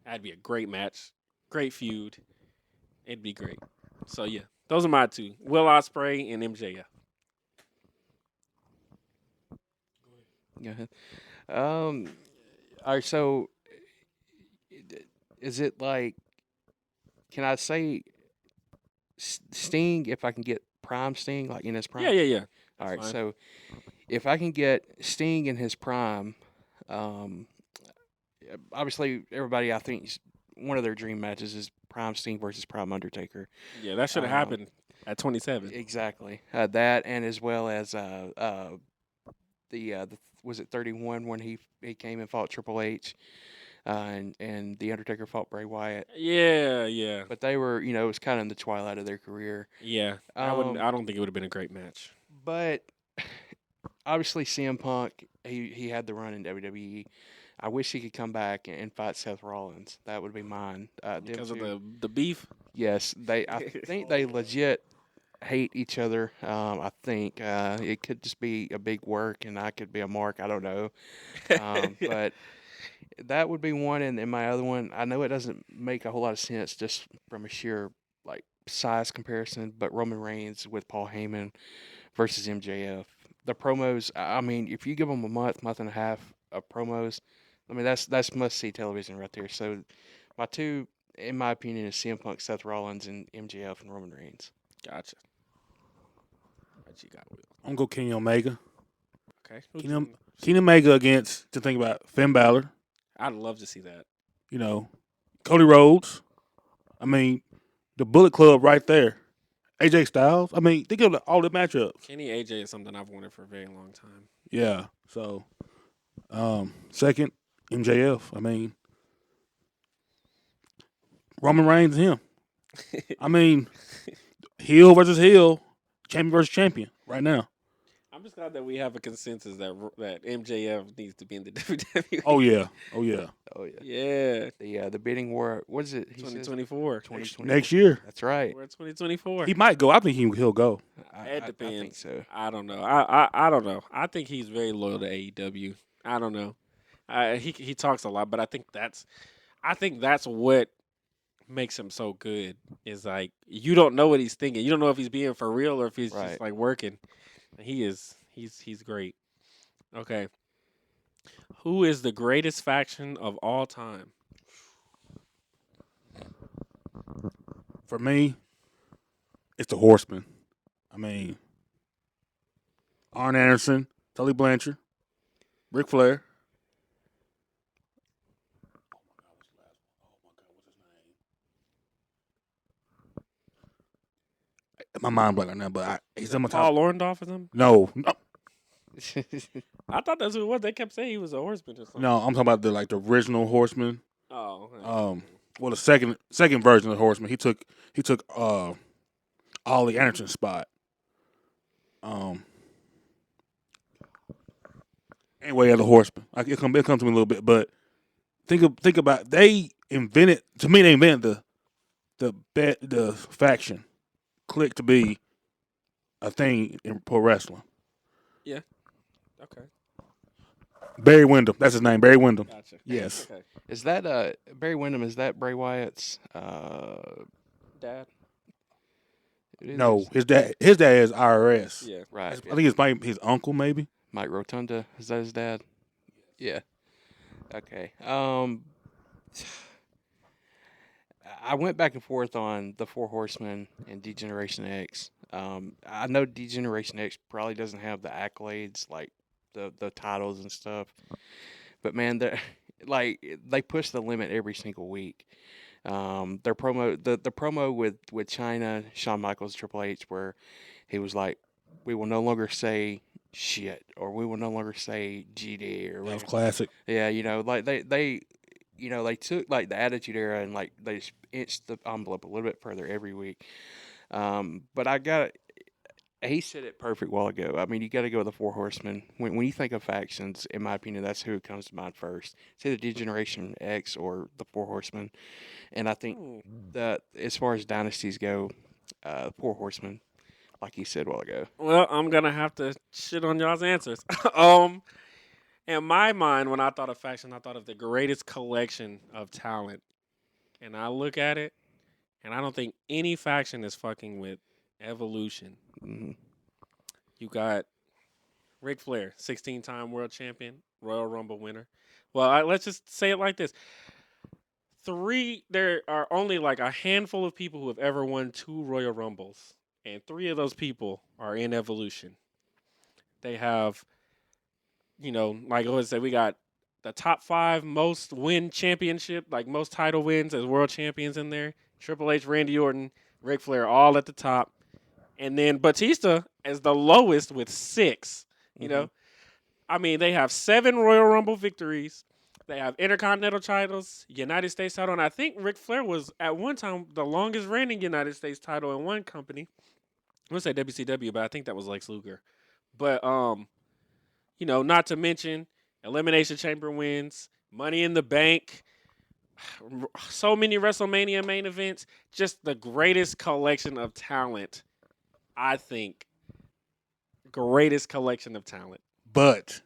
That'd be a great match, great feud. It'd be great. So yeah, those are my two: Will Ospreay and MJF. Go ahead. Um. All right. So, is it like? Can I say Sting if I can get Prime Sting like in his Yeah, prime? yeah, yeah. All That's right. fine. So if I can get Sting in his prime, um, obviously everybody I think one of their dream matches is Prime Sting versus Prime Undertaker. Yeah, that should have happened at 27. Exactly. That and as well as the was it 31 when he came and fought Triple H, and the Undertaker fought Bray Wyatt. Yeah, yeah, But they were, it was kind of in the twilight of their career. yeah. I wouldn't. I don't think it would have been a great match. But obviously CM Punk, he had the run in WWE. I wish he could come back and fight Seth Rollins. That would be mine. Because of the beef. Yes, I think they legit hate each other. I think it could just be a big work, and I could be a mark. I don't know, but that would be one. And my other one, I know it doesn't make a whole lot of sense just from a sheer like size comparison, but Roman Reigns with Paul Heyman versus MJF. The promos, I mean, if you give them a month and a half of promos, I mean that's must see television right there. So my two, in my opinion, is CM Punk, Seth Rollins, and MJF and Roman Reigns. Gotcha. What you got, Will? I'm gonna go Kenny Omega. Okay. Kenny Omega against, to think about, Finn Balor. I'd love to see that. Cody Rhodes. I mean, the Bullet Club right there. AJ Styles. I mean, think of all the matchups. Kenny AJ is something I've wanted for a very long time. Yeah. So, second, MJF. I mean, Roman Reigns and him. I mean, heel versus heel, champion versus champion right now. I'm just glad that we have a consensus that MJF needs to be in the WWE. Oh yeah. Oh yeah. Oh yeah. Yeah. The bidding war. What is it? 2024. 2024. Next year. That's right. We're at 2024. He might go. I think he'll go. It depends. I think so. I don't know. I don't know. I think he's very loyal to AEW. I don't know. He talks a lot, but I think that's what makes him so good. Is like you don't know what he's thinking. You don't know if he's being for real or if he's just like working. He's great. Okay. Who is the greatest faction of all time? For me, it's the Horsemen. I mean, Arn Anderson, Tully Blanchard, Ric Flair. My mind blank right now, but he's in my top. Paul Orndorff is him? No, I thought that's who it was. They kept saying he was a horseman or something. no, I'm talking about the original Horseman. Oh. Okay. Well, the second version of the Horseman, he took Ollie Anderson's spot. Anyway, as a Horseman, it comes to me a little bit, but think about they invented the faction click to be a thing in pro wrestling. Yeah. Okay. Barry Windham, that's his name, Barry Windham. Gotcha. Yes. Okay. Is that Barry Windham? Is that Bray Wyatt's Dad. No, his dad is IRS. Yeah. Right. I think it's his uncle, maybe. Mike Rotunda. Is that his dad? Yeah. Okay. I went back and forth on the Four Horsemen and D-Generation X. I know D-Generation X probably doesn't have the accolades like the titles and stuff, but man, they push the limit every single week. Their promo, the promo with China, Shawn Michaels, Triple H, where he was like, "We will no longer say shit," or "We will no longer say GD," or That was classic. yeah, like they took like the Attitude Era and like they just inched the envelope a little bit further every week. But he said it perfect while ago. I mean, you got to go with the Four Horsemen. When you think of factions, in my opinion, that's who comes to mind first. It's either D-Generation X or the Four Horsemen. And I think that as far as dynasties go, Four Horsemen, like you said a while ago. Well, I'm gonna have to shit on y'all's answers. In my mind, when I thought of faction, I thought of the greatest collection of talent, and I look at it, and I don't think any faction is fucking with Evolution. Mm-hmm. You got Ric Flair, 16-time world champion, Royal Rumble winner. Well, let's just say it like this. There are only like a handful of people who have ever won 2 Royal Rumbles, and 3 of those people are in Evolution. They have like I would say, we got the top 5 most win championship, like most title wins as world champions in there. Triple H, Randy Orton, Ric Flair, all at the top, and then Batista as the lowest with 6. You Mm-hmm. know, I mean, they have 7 Royal Rumble victories. They have Intercontinental titles, United States title, and I think Ric Flair was at one time the longest reigning United States title in one company. I would say WCW, but I think that was Lex Luger. But not to mention Elimination Chamber wins, Money in the Bank, so many WrestleMania main events, just the greatest collection of talent, I think. Greatest collection of talent. But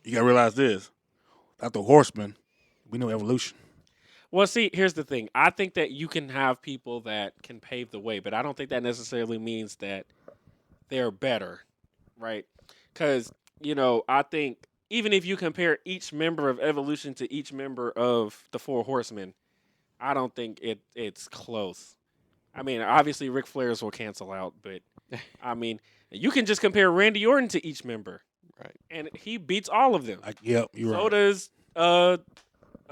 you gotta realize this: without the Horsemen, we know Evolution. Well, see, here's the thing. I think that you can have people that can pave the way, but I don't think that necessarily means that they're better, right? Because, I think even if you compare each member of Evolution to each member of the Four Horsemen, I don't think it's close. I mean, obviously Ric Flair's will cancel out, but I mean, you can just compare Randy Orton to each member, Right. and he beats all of them. Yep, you're So right. does well,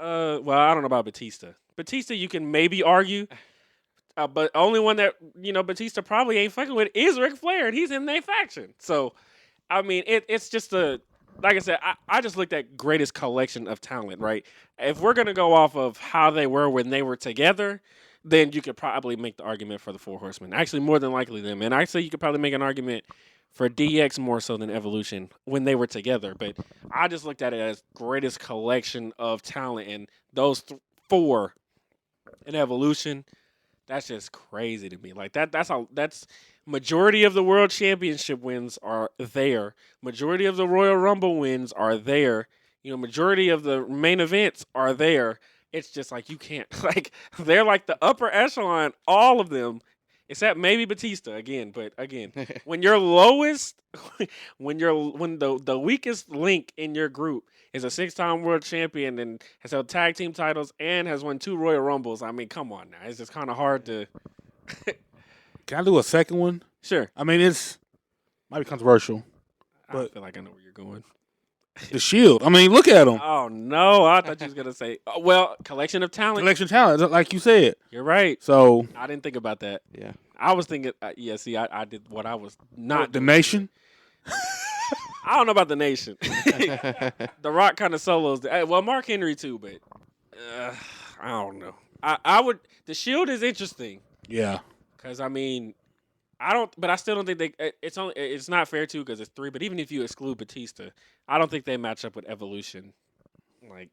I don't know about Batista. Batista, you can maybe argue, but only one that Batista probably ain't fucking with is Ric Flair, and he's in their faction. So, I mean, it's just like I said, I just looked at greatest collection of talent, right? If we're gonna go off of how they were when they were together, then you could probably make the argument for the Four Horsemen. Actually, more than likely them, and actually you could probably make an argument for DX more so than Evolution when they were together. But I just looked at it as greatest collection of talent, and those 4 in Evolution. That's just crazy to me. Like that's majority of the world championship wins are there. Majority of the Royal Rumble wins are there. Majority of the main events are there. It's just like you can't like they're like the upper echelon, all of them, except maybe Batista again. But again, when you're lowest, when the weakest link in your group is a 6-time world champion and has held tag team titles and has won 2 Royal Rumbles. I mean, come on now. It's just kind of hard to. Can I do a second one? Sure. I mean, might be controversial. I But- feel like I know where you're going. The Shield. I mean, look at them. Oh, no. I thought you was going to say, collection of talent. Collection of talent, like you said. You're right. So I didn't think about that. Yeah. I was thinking, see, I did what I was not the doing. Nation. I don't know about the Nation. The Rock kind of solos. Well, Mark Henry too, but I don't know. I would. The Shield is interesting Yeah. because I mean, but I still don't think they. It's not fair too because it's 3. But even if you exclude Batista, I don't think they match up with Evolution. Like,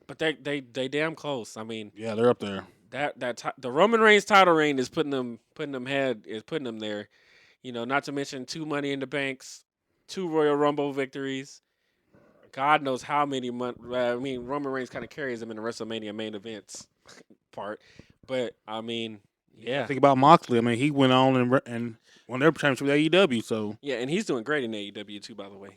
but they damn close. I mean, Yeah, they're up there. the Roman Reigns title reign is putting them there. Not to mention 2 Money in the Banks, 2 Royal Rumble victories. God knows how many months. I mean, Roman Reigns kind of carries them in the WrestleMania main events part. But I mean, yeah, Think about Moxley. I mean, he went on and won their championship with AEW. So yeah, and he's doing great in AEW too, by the way.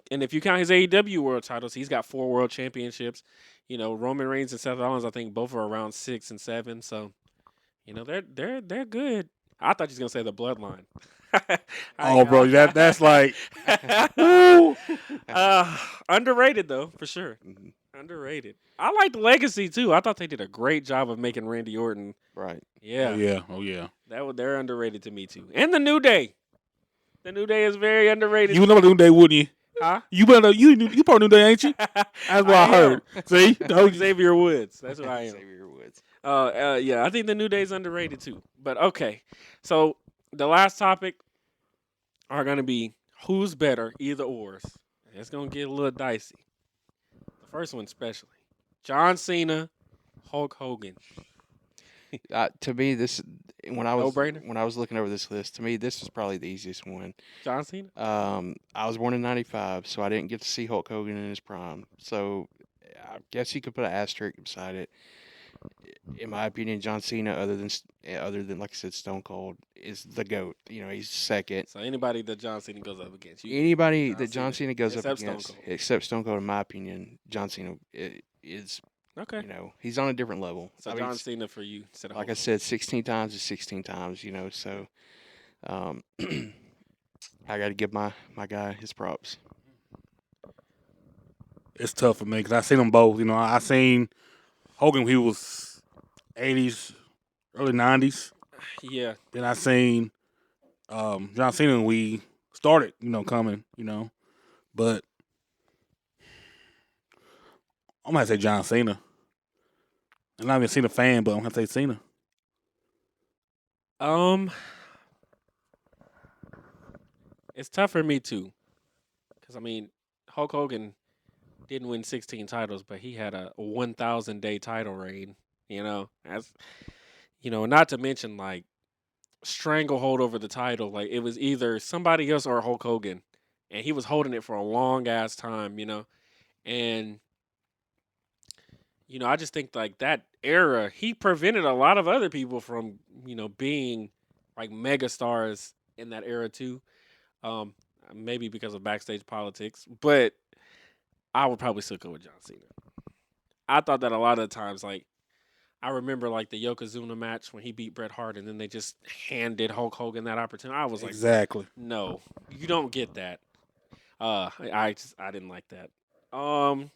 And if you count his AEW world titles, he's got 4 world championships. Roman Reigns and Seth Rollins, I think both are around 6 and 7. So, they're good. I thought you was gonna say the Bloodline. oh, bro, that's like Underrated though, for sure. Mhm. Underrated. I like the Legacy too. I thought they did a great job of making Randy Orton. Right. Yeah, oh yeah. they're underrated to me too. And the New Day. The New Day is very underrated. You know the New Day, wouldn't you? Huh? You better you part of New Day, ain't you? That's what I heard. See, Xavier Woods. That's what I am. Xavier Woods. Yeah, I think the New Day is underrated too. But okay, so the last topic are gonna be who's better, either ors. It's gonna get a little dicey. The first one, especially John Cena, Hulk Hogan. To me, this when I was No-brainer? looking over this list, to me this is probably the easiest one. John Cena. I was born in '95, so I didn't get to see Hulk Hogan in his prime. So I guess you could put an asterisk beside it. In my opinion, John Cena, other than like I said, Stone Cold, is the GOAT. He's second. So anybody that John Cena goes up against, Anybody John that John Cena, Cena goes up except Stone against, Cold. except Stone Cold, in my opinion, John Cena is, okay. he's on a different level. So I mean, John Cena for you instead of like I Hulk. said, 16 times is 16 times. So I got to give my guy his props. it's tough for me because I seen them both. You know, I seen Hogan when he was 80s, early 90s. Yeah. Then I seen John Cena when we started, coming, But I'm gonna say John Cena. I'm not even a Cena fan, but I'm gonna say Cena. Um, it's tough for me too, because I mean, Hulk Hogan didn't win 16 titles, but he had a 1,000-day title reign. As not to mention like stranglehold over the title. Like it was either somebody else or Hulk Hogan, and he was holding it for a long ass time. And I just think like that era, he prevented a lot of other people from being like mega stars in that era too. Um, maybe because of backstage politics, but I would probably still go with John Cena. I thought that a lot of the times, like I remember like the Yokozuna match when he beat Bret Hart, and then they just handed Hulk Hogan that opportunity. I was like, Exactly. no, you don't get that. I didn't like that. Um,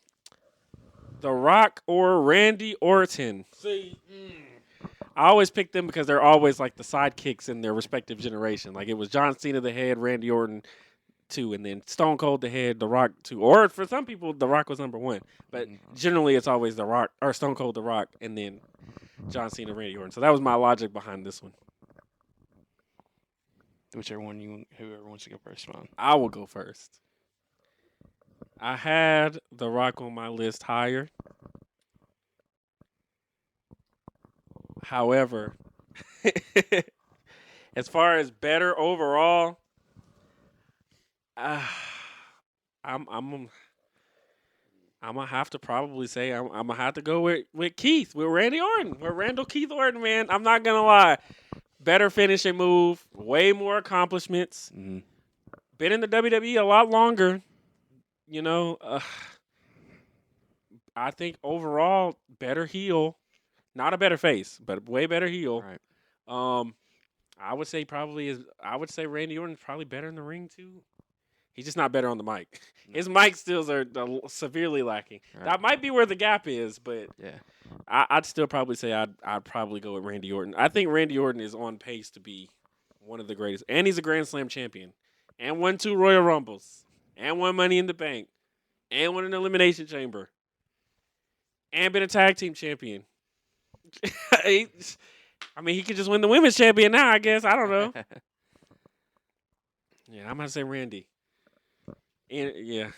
The Rock or Randy Orton. See, I always pick them because they're always like the sidekicks in their respective generation. Like it was John Cena the head, Randy Orton two, and then Stone Cold the head, The Rock two. Or for some people, The Rock was number one. But generally, it's always The Rock or Stone Cold The Rock, and then John Cena, Randy Orton. So that was my logic behind this one. Whoever wants to go first, fine. I will go first. I had The Rock on my list higher. However, as far as better overall, uh, I'm gonna have to probably say I'm gonna have to go with Keith, with Randy Orton, with Randall Keith Orton, man. I'm not gonna lie, better finishing move, way more accomplishments. Mm-hmm. Been in the WWE a lot longer, I think overall better heel, not a better face, but way better heel. Right. I would say Randy Orton's probably better in the ring too. He's just not better on the mic. His mic skills are severely lacking. Right. That might be where the gap is, but Yeah. I'd still probably say I'd probably go with Randy Orton. I think Randy Orton is on pace to be one of the greatest, and he's a Grand Slam champion, and won 2 Royal Rumbles, and won Money in the Bank, and won an Elimination Chamber, and been a tag team champion. I mean, he could just win the women's champion now, I guess. I don't know. Yeah, I'm gonna say Randy. Yeah,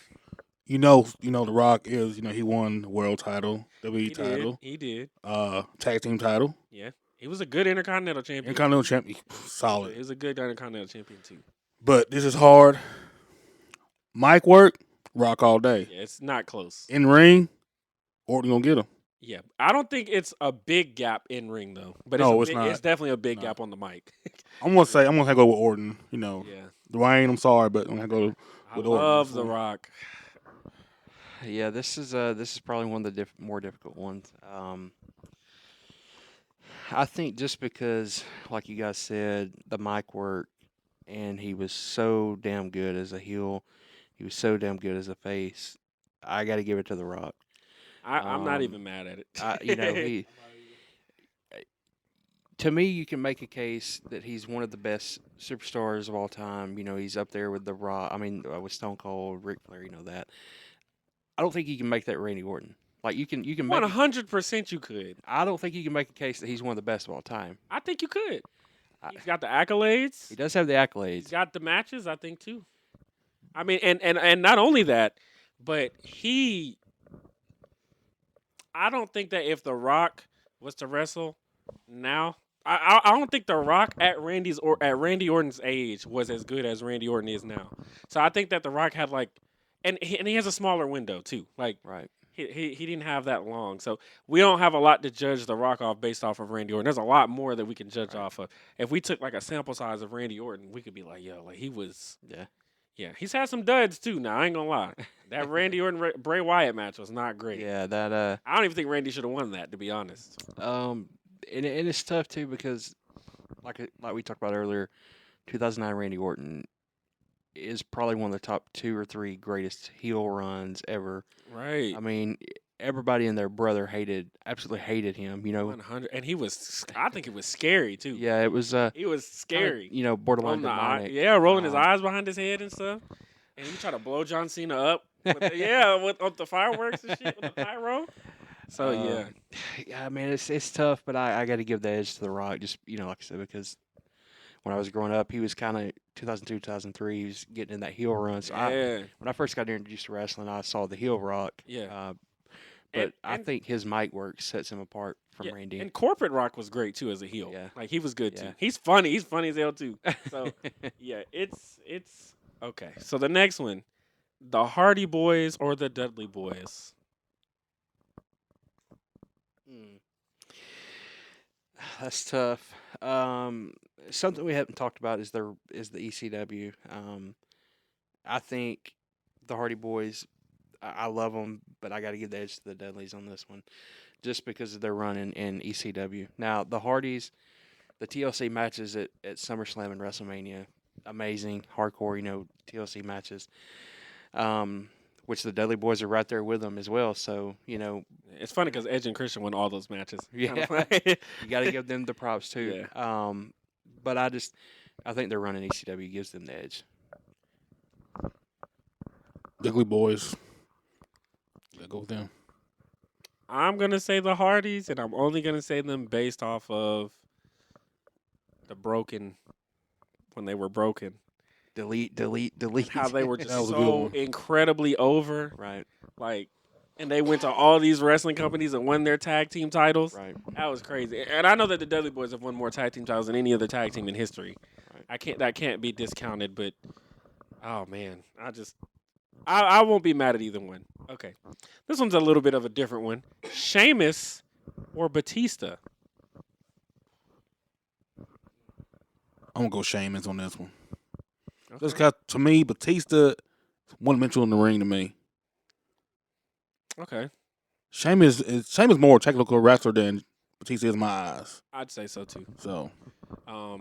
The Rock is, he won the world title, WWE title, He did. tag team title, Yeah, he was a good Intercontinental champion. Intercontinental champion, solid. He was a good Intercontinental champion too. But this is hard. Mic work, Rock all day. Yeah, it's not close. In ring, Orton gonna get him. Yeah, I don't think it's a big gap in ring though. But No, it's it's not. It's definitely a big No. gap on the mic. I'm gonna go with Orton. Yeah, Dwayne, I'm sorry, but I'm gonna go I with Orton. love The Rock. Yeah, this is probably one of the more difficult ones. I think just because, like you guys said, the mic work, and he was so damn good as a heel, he was so damn good as a face. I got to give it to The Rock. I'm not even mad at it. He. To me, you can make a case that he's one of the best superstars of all time. He's up there with The Rock. I mean, with Stone Cold, Ric Flair. That. I don't think you can make that Randy Orton. Like you can make 100% you could. I don't think you can make a case that he's one of the best of all time. I think you could. He's got the accolades. He does have the accolades. He's got the matches, I think too. I mean, and not only that, but I don't think that if The Rock was to wrestle now, I don't think The Rock at Randy Orton's age was as good as Randy Orton is now. So I think that The Rock had like, and he has a smaller window too. Like Right. he didn't have that long, so we don't have a lot to judge The Rock off based off of Randy Orton. There's a lot more that we can judge off of. If we took like a sample size of Randy Orton, we could be like, yo, like he was. Yeah, he's had some duds too. Now I ain't gonna lie, that Randy Orton Bray Wyatt match was not great. Yeah, that. I don't even think Randy should have won that, to be honest. And it's tough too because, like we talked about earlier, 2009 Randy Orton, is probably one of the top 2 or 3 greatest heel runs ever. Right. I mean, everybody and their brother absolutely hated him. 100, and he was. I think it was scary too. Yeah, it was He was kinda, scary. borderline Rolling the eye, demonic. yeah, rolling his eyes behind his head and stuff. And he tried to blow John Cena up. With the fireworks and shit with the pyro. So yeah, yeah, man, it's tough, but I got to give the edge to The Rock. Just like I said, because when I was growing up, he was kind of 2002, 2003. He was getting in that heel run. So yeah, when I first got introduced to wrestling, I saw the heel Rock. yeah. But I And think his mic work sets him apart from yeah, Randy. and Corporate Rock was great too as a heel. Yeah. Like he was good too. Yeah. He's funny. He's funny as hell too. So yeah, it's okay. So the next one, the Hardy Boys or the Dudley Boys. That's tough. Something we haven't talked about is the ECW. I think the Hardy Boys. I love them, but I got to give the edge to the Dudleys on this one, just because of their run in ECW. Now the Hardys, the TLC matches at SummerSlam and WrestleMania, amazing, hardcore, TLC matches. Which the Dudley Boys are right there with them as well. So It's funny because Edge and Christian won all those matches. Yeah. you got to give them the props too. Yeah. But I think their run in ECW gives them the edge. Dudley Boys. Gotta go with them. I'm gonna say the Hardys, and I'm only gonna say them based off of the broken when they were broken. Delete. How they were just That was a good so one. incredibly over. Right. Like, and they went to all these wrestling companies and won their tag team titles. Right. That was crazy. And I know that the Dudley Boys have won more tag team titles than any other tag team in history. Right. That can't be discounted, but oh man, I won't be mad at either one. Okay. This one's a little bit of a different one. Sheamus or Batista? I'm gonna go Sheamus on this one. Okay. Just because to me, Batista one dimensional in the ring to me. Okay. Sheamus is more technical wrestler than Batista is in my eyes. I'd say so too. So I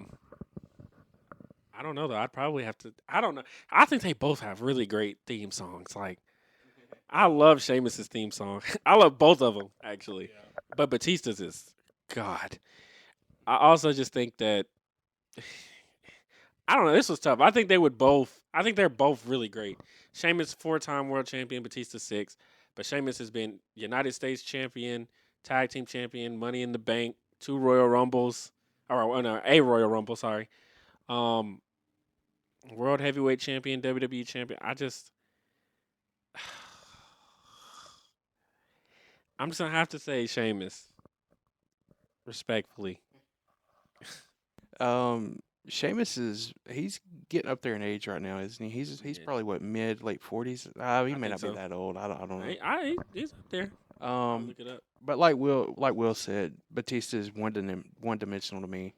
don't know though. I'd probably have to. I don't know. I think they both have really great theme songs. Like, I love Sheamus's theme song. I love both of them actually, but Batista's is God. I also just think that I don't know. This was tough. I think they would both. I think they're both really great. Sheamus 4-time world champion, Batista 6, but Sheamus has been United States champion, tag team champion, Money in the Bank, 2 Royal Rumbles, or no, a Royal Rumble. Sorry. World Heavyweight Champion, WWE Champion. I'm just gonna have to say Sheamus, respectfully. Sheamus he's getting up there in age right now, isn't he? He's Yeah. probably what, late 40s. He may think not so. be that old. I don't know. He's up there. I'll look it up. But like Will said, Batista is one dimensional to me.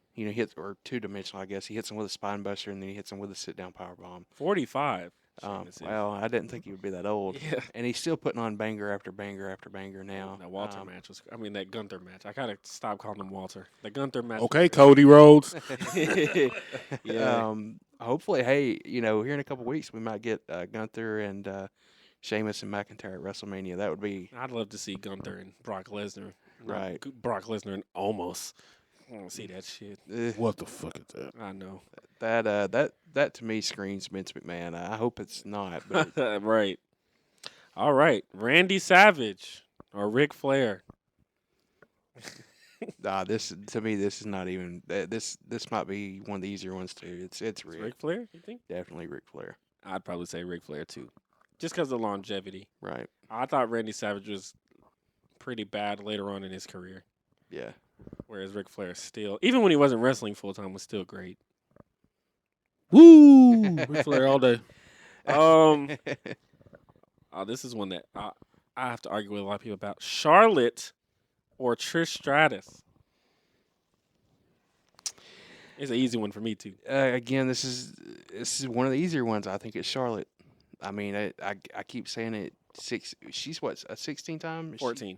Or 2-dimensional, I guess. He hits him with a spine buster, and then he hits him with a sit down power bomb. 45. Sheamus is. Well, I didn't think he would be that old. Yeah. And he's still putting on banger after banger after banger now. That Walter match was. I mean, that Gunther match. I gotta stop calling him Walter. The Gunther match. okay, Cody Rhodes. Yeah. Hopefully, hey, here in a couple weeks we might get Gunther and Sheamus and McIntyre at WrestleMania. That would be I'd love to see Gunther and Brock Lesnar. Right. Brock Lesnar and Omos. I want to see that shit. What the fuck is that? I know. that to me screams Vince McMahon. I hope it's not. But Right. All right. Randy Savage or Ric Flair? this to me, this is not even. This might be one of the easier ones too. It's Ric Flair, you think? Definitely Ric Flair. I'd probably say Ric Flair too. Just because of the longevity. Right. I thought Randy Savage was pretty bad later on in his career. Yeah. Whereas Ric Flair still, even when he wasn't wrestling full time, was still great. Woo! Ric Flair all day. This is one that I have to argue with a lot of people about. Charlotte or Trish Stratus? It's an easy one for me too. Again, this is one of the easier ones. I think it's Charlotte. I mean, I keep saying it. She's what, a 16 time? 14.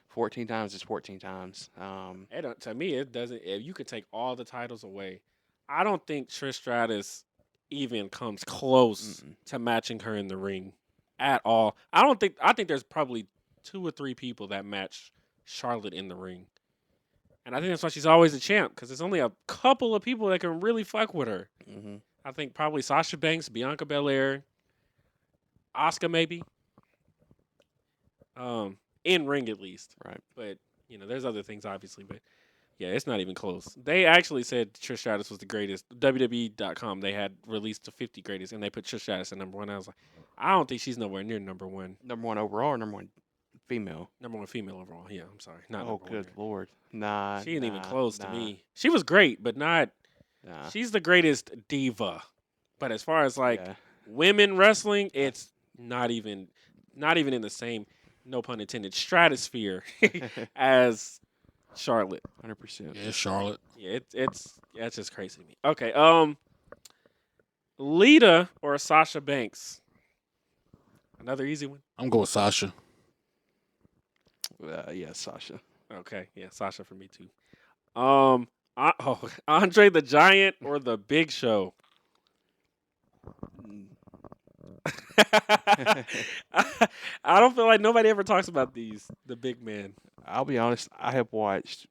14 times is 14 times. To me, it doesn't. If you could take all the titles away, I don't think Trish Stratus even comes close to matching her in the ring at all. I think there's probably 2 or 3 people that match Charlotte in the ring. And I think that's why she's always a champ, because there's only a couple of people that can really fuck with her. Mm-hmm. I think probably Sasha Banks, Bianca Belair, Asuka maybe. In ring at least. Right. But, there's other things obviously, but yeah, it's not even close. They actually said Trish Stratus was the greatest. WWE.com, they had released the 50 greatest, and they put Trish Stratus at number 1. I was like, I don't think she's nowhere near number 1. Number 1 overall or number 1 female? Number 1 female overall. Yeah, I'm sorry. Not Oh, number 1. good Lord. Nah. She ain't even close to nah, me. She was great, but not. Nah. She's the greatest diva. But as far as Yeah. women wrestling, it's not even in the same, no pun intended, stratosphere as Charlotte. 100%. Yeah, Charlotte. Yeah, it's just crazy to me. Okay, Lita or Sasha Banks? Another easy one. I'm going with Sasha. Yeah, Sasha. Okay, yeah, Sasha for me too. Andre the Giant or the Big Show? Mm. I don't feel like nobody ever talks about the big man. I'll be honest. I have watched,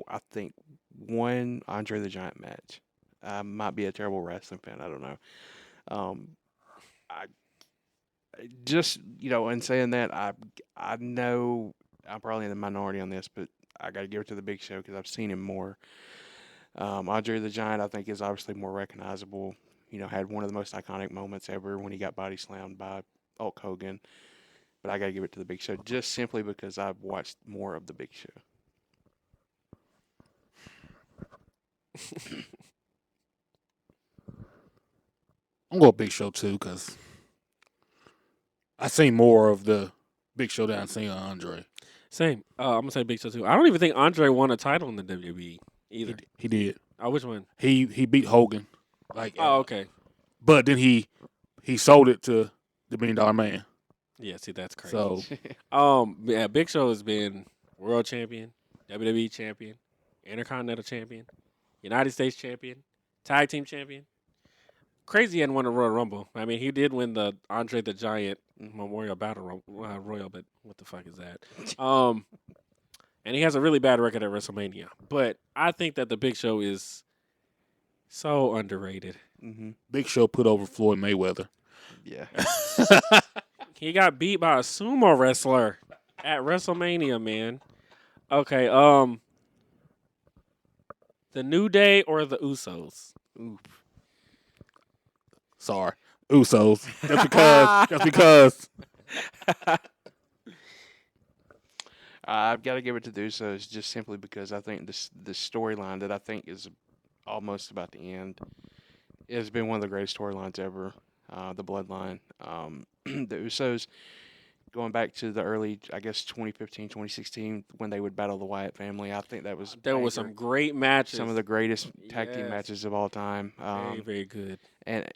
I think, one Andre the Giant match. I might be a terrible wrestling fan. I don't know. I just in saying that, I know I'm probably in the minority on this, but I got to give it to the Big Show because I've seen him more. Andre the Giant, I think, is obviously more recognizable. Had one of the most iconic moments ever when he got body slammed by Hulk Hogan. But I got to give it to the Big Show just simply because I've watched more of the Big Show. I'm going Big Show too because I seen more of the Big Show than I seen Andre. Same. I'm gonna say Big Show too. I don't even think Andre won a title in the WWE either. He did. Oh, which one? He beat Hogan. Okay. But then he sold it to the $1 Million Man. Yeah, see, that's crazy. So yeah, Big Show has been world champion, WWE champion, Intercontinental champion, United States champion, tag team champion. Crazy he hadn't won a Royal Rumble. I mean, he did win the Andre the Giant Memorial Battle Royal, but what the fuck is that? And he has a really bad record at WrestleMania. But I think that the Big Show is so underrated. Mm-hmm. Big Show put over Floyd Mayweather. Yeah. He got beat by a sumo wrestler at WrestleMania, man. Okay, the New Day or the Usos? Oof. Sorry, Usos. That's because. I've got to give it to the Usos just simply because I think the storyline that I think is almost about the end has been one of the greatest storylines ever. The Bloodline. The Usos, going back to the early, I guess, 2015, 2016, when they would battle the Wyatt family, I think that was There was some great matches. some of the greatest tag team matches of all time. Very, very good. And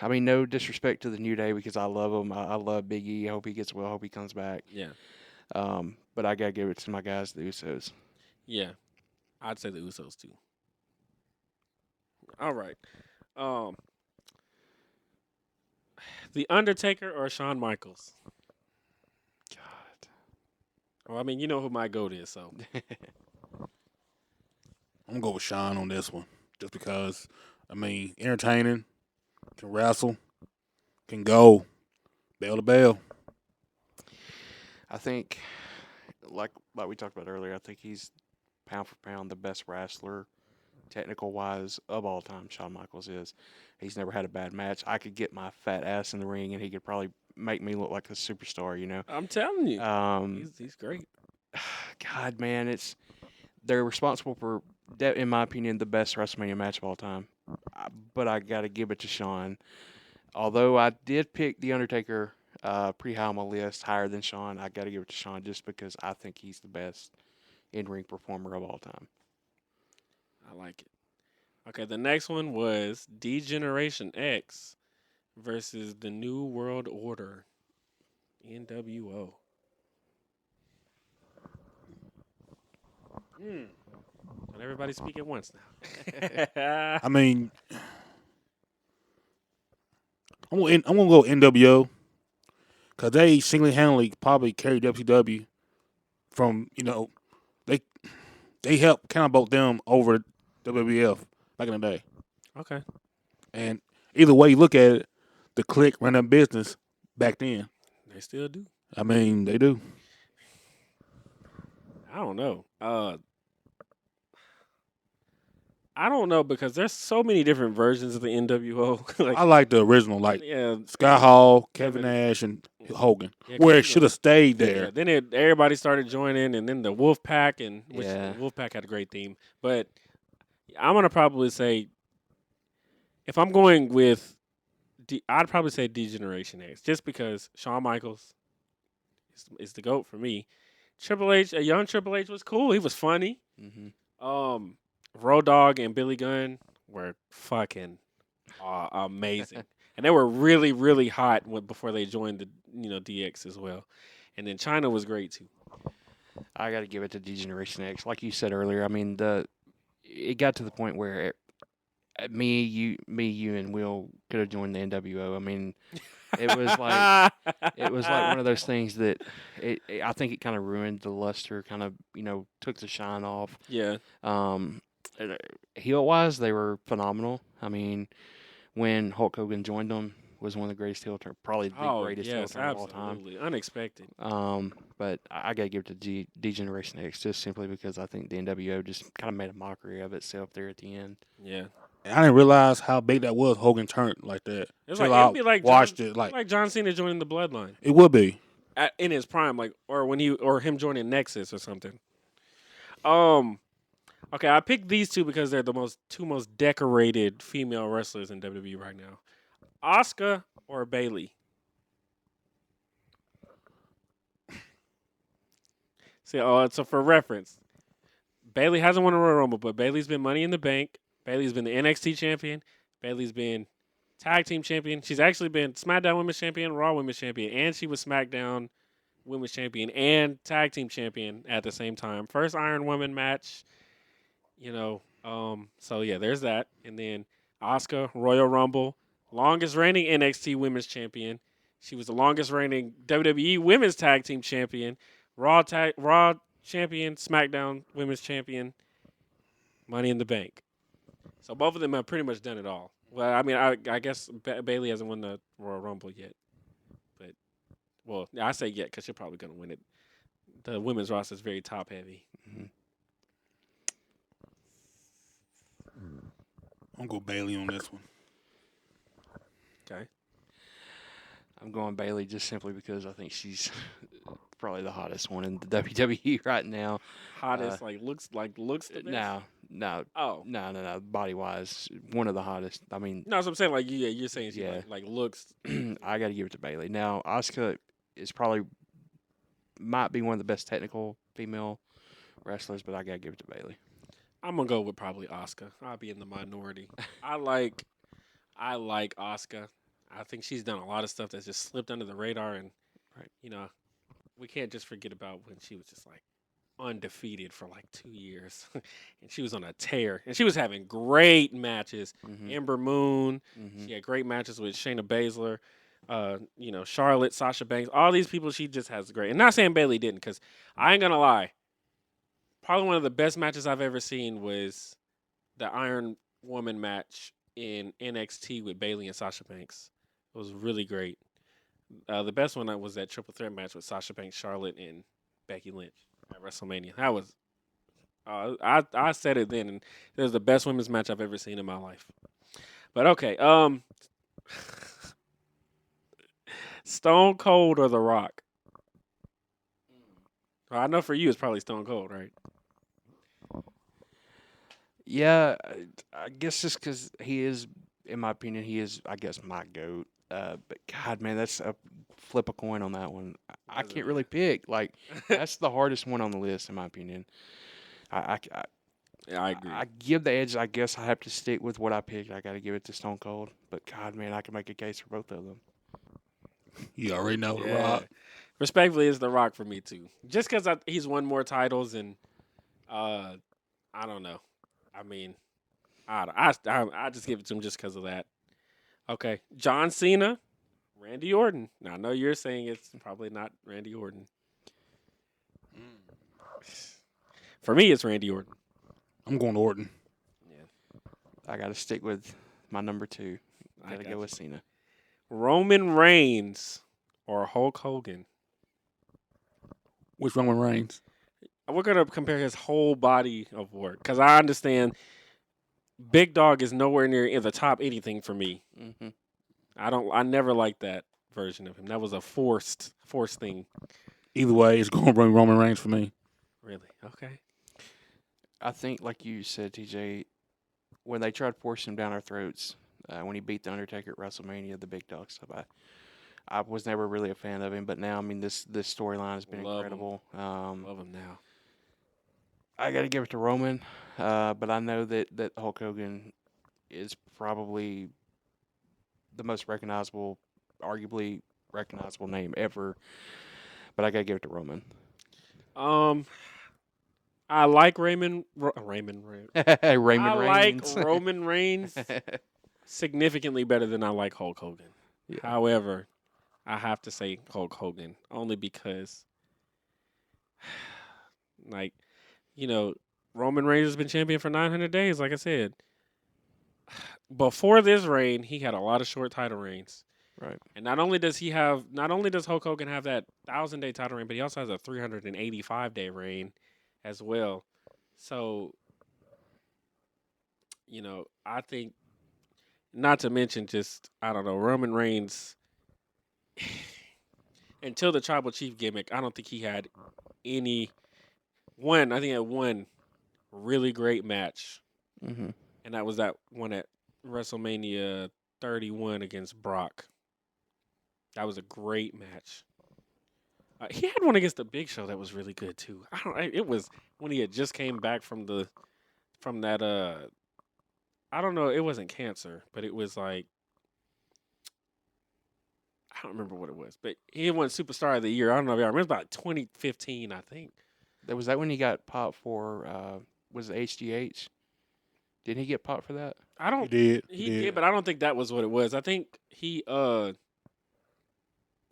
I mean, no disrespect to the New Day because I love them. I love Big E. I hope he gets well. I hope he comes back. Yeah. But I gotta give it to my guys, the Usos. Yeah. I'd say the Usos too. All right. The Undertaker or Shawn Michaels? God. Oh, Well, I mean, you know who my GOAT is, so. I'm gonna go with Sean on this one, just because. I mean, entertaining, can wrestle, can go, bell to bell. I think, like we talked about earlier, I think he's pound for pound the best wrestler, technical wise, of all time. Shawn Michaels is. He's never had a bad match. I could get my fat ass in the ring, and he could probably make me look like a superstar. I'm telling you. He's great. God, man, they're responsible for, in my opinion, the best WrestleMania match of all time. But I got to give it to Shawn. Although I did pick The Undertaker pretty high on my list, higher than Shawn, I got to give it to Shawn just because I think he's the best in-ring performer of all time. I like it. Okay, the next one was D-Generation X versus the New World Order, NWO. Let everybody speak at once now. I mean, I'm gonna go NWO because they single-handedly probably carry WCW from they they helped catapult them over WWF back in the day. Okay. And either way you look at it, the Click ran that business back then. They still do. I mean, they do. I don't know. I don't know because there's so many different versions of the NWO. Like, I like the original, like yeah, Scott Hall, Kevin Kevin- Nash, and Hogan, yeah, 'cause, where you it should know, have stayed yeah, there. then everybody started joining, and then the Wolf Pack, and which Yeah. the Wolf Pack had a great theme. But I'm gonna probably say, if I'm going with, I'd probably say Degeneration X, just because Shawn Michaels is the GOAT for me. Triple H, a young Triple H was cool. He was funny. Mm-hmm. Road Dogg and Billy Gunn were fucking amazing, and they were really, really hot before they joined the DX as well. And then China was great too. I got to give it to Degeneration X. Like you said earlier, I mean, it got to the point where me, you, and Will could have joined the NWO. I mean, it was like one of those things that I think it kind of ruined the luster, kind of took the shine off. Yeah. Heel wise, they were phenomenal. I mean, when Hulk Hogan joined them, was one of the greatest heel turn, probably the greatest heel yes, turn of all time. absolutely unexpected. But I gotta give it to Degeneration X just simply because I think the NWO just kind of made a mockery of itself there at the end. Yeah. And I didn't realize how big that was. Hogan turned like that. It's Till like I it'd be like watched John, it. Like John Cena joining the Bloodline it would be. in his prime, like or when or him joining Nexus or something. Okay, I picked these two because they're the two most decorated female wrestlers in WWE right now. Asuka or Bailey? See, so for reference, Bailey hasn't won a Royal Rumble, but Bailey's been Money in the Bank. Bailey's been the NXT champion. Bailey's been tag team champion. She's actually been SmackDown Women's Champion, Raw Women's Champion, and she was SmackDown Women's Champion and tag team champion at the same time. First Iron Woman match. So yeah, there's that. And then Asuka, Royal Rumble, longest reigning NXT Women's Champion. She was the longest reigning WWE Women's Tag Team Champion, Raw Champion, SmackDown Women's Champion, Money in the Bank. So both of them have pretty much done it all. Well, I mean, I guess Bailey hasn't won the Royal Rumble yet, but I say yet because she's probably gonna win it. The women's roster is very top heavy. Mm-hmm. I'm gonna go Bailey on this one. Okay. I'm going Bailey just simply because I think she's probably the hottest one in the WWE right now. Hottest, looks the best. No. Oh. No. Body wise, one of the hottest. I mean, no, so I'm saying you're saying she like looks. I got to give it to Bailey. Now, Asuka is probably might be one of the best technical female wrestlers, but I got to give it to Bailey. I'm gonna go with probably Asuka. I'll be in the minority. I like Asuka. I think she's done a lot of stuff that's just slipped under the radar, and we can't just forget about when she was just like undefeated for like 2 years, and she was on a tear, and she was having great matches. Mm-hmm. Ember Moon, Mm-hmm. she had great matches with Shayna Baszler, Charlotte, Sasha Banks, all these people. She just has great. And not saying Bailey didn't, because I ain't gonna lie. Probably one of the best matches I've ever seen was the Iron Woman match in NXT with Bailey and Sasha Banks. It was really great. The best one was that triple threat match with Sasha Banks, Charlotte, and Becky Lynch at WrestleMania. That was, I said it then, and it was the best women's match I've ever seen in my life. But okay, Stone Cold or The Rock? Well, I know for you it's probably Stone Cold, right? Yeah, I guess just because he is, in my opinion, he is, I guess, my GOAT. But God, man, that's a flip a coin on that one. I can't really pick. Like, that's the hardest one on the list, in my opinion. Yeah, I agree. I give the edge. I guess I have to stick with what I picked. I got to give it to Stone Cold. But God, man, I can make a case for both of them. You already know The Yeah. Rock. Respectfully, it's The Rock for me too. Just because he's won more titles, and I don't know. I mean, I just give it to him just because of that. Okay, John Cena, Randy Orton. Now I know you're saying it's probably not Randy Orton. For me, it's Randy Orton. I'm going to Orton. Yeah, I got to stick with my number 2. I Got to got go you. with Cena. Roman Reigns or Hulk Hogan. Which Roman Reigns? We're gonna compare his whole body of work because I understand Big Dog is nowhere near in the top anything for me. Hmm. I never liked that version of him. That was a forced thing. Either way, it's going to bring Roman Reigns for me. Really? Okay. I think, like you said, TJ, when they tried forcing him down our throats, when he beat the Undertaker at WrestleMania, the Big Dog stuff, I was never really a fan of him. But now, I mean, this storyline has been Love him. incredible. Love him now. I got to give it to Roman, but I know that Hulk Hogan is probably the most recognizable, arguably recognizable name ever. But I got to give it to Roman. I like Raymond. Raymond. Raymond I like Reigns. Roman Reigns significantly better than I like Hulk Hogan. Yeah. However, I have to say Hulk Hogan only because, like, Roman Reigns has been champion for 900 days. Like I said, before this reign, he had a lot of short title reigns. Right. And not only does Hulk Hogan have that 1,000-day title reign, but he also has a 385-day reign as well. So, I think, not to mention just, I don't know, Roman Reigns, until the Tribal Chief gimmick, I don't think he had I think he had one really great match. Hmm. And that was that one at WrestleMania 31 against Brock. That was a great match. He had one against the Big Show that was really good too. It was when he had just came back from that. I don't know. It wasn't cancer, but it was like I don't remember what it was. But he won Superstar of the Year. I don't know if y'all remember. About 2015, I think. Was that when he got popped for? Was it HGH? Didn't he get popped for that? I don't. He did. He did, but I don't think that was what it was. I think he.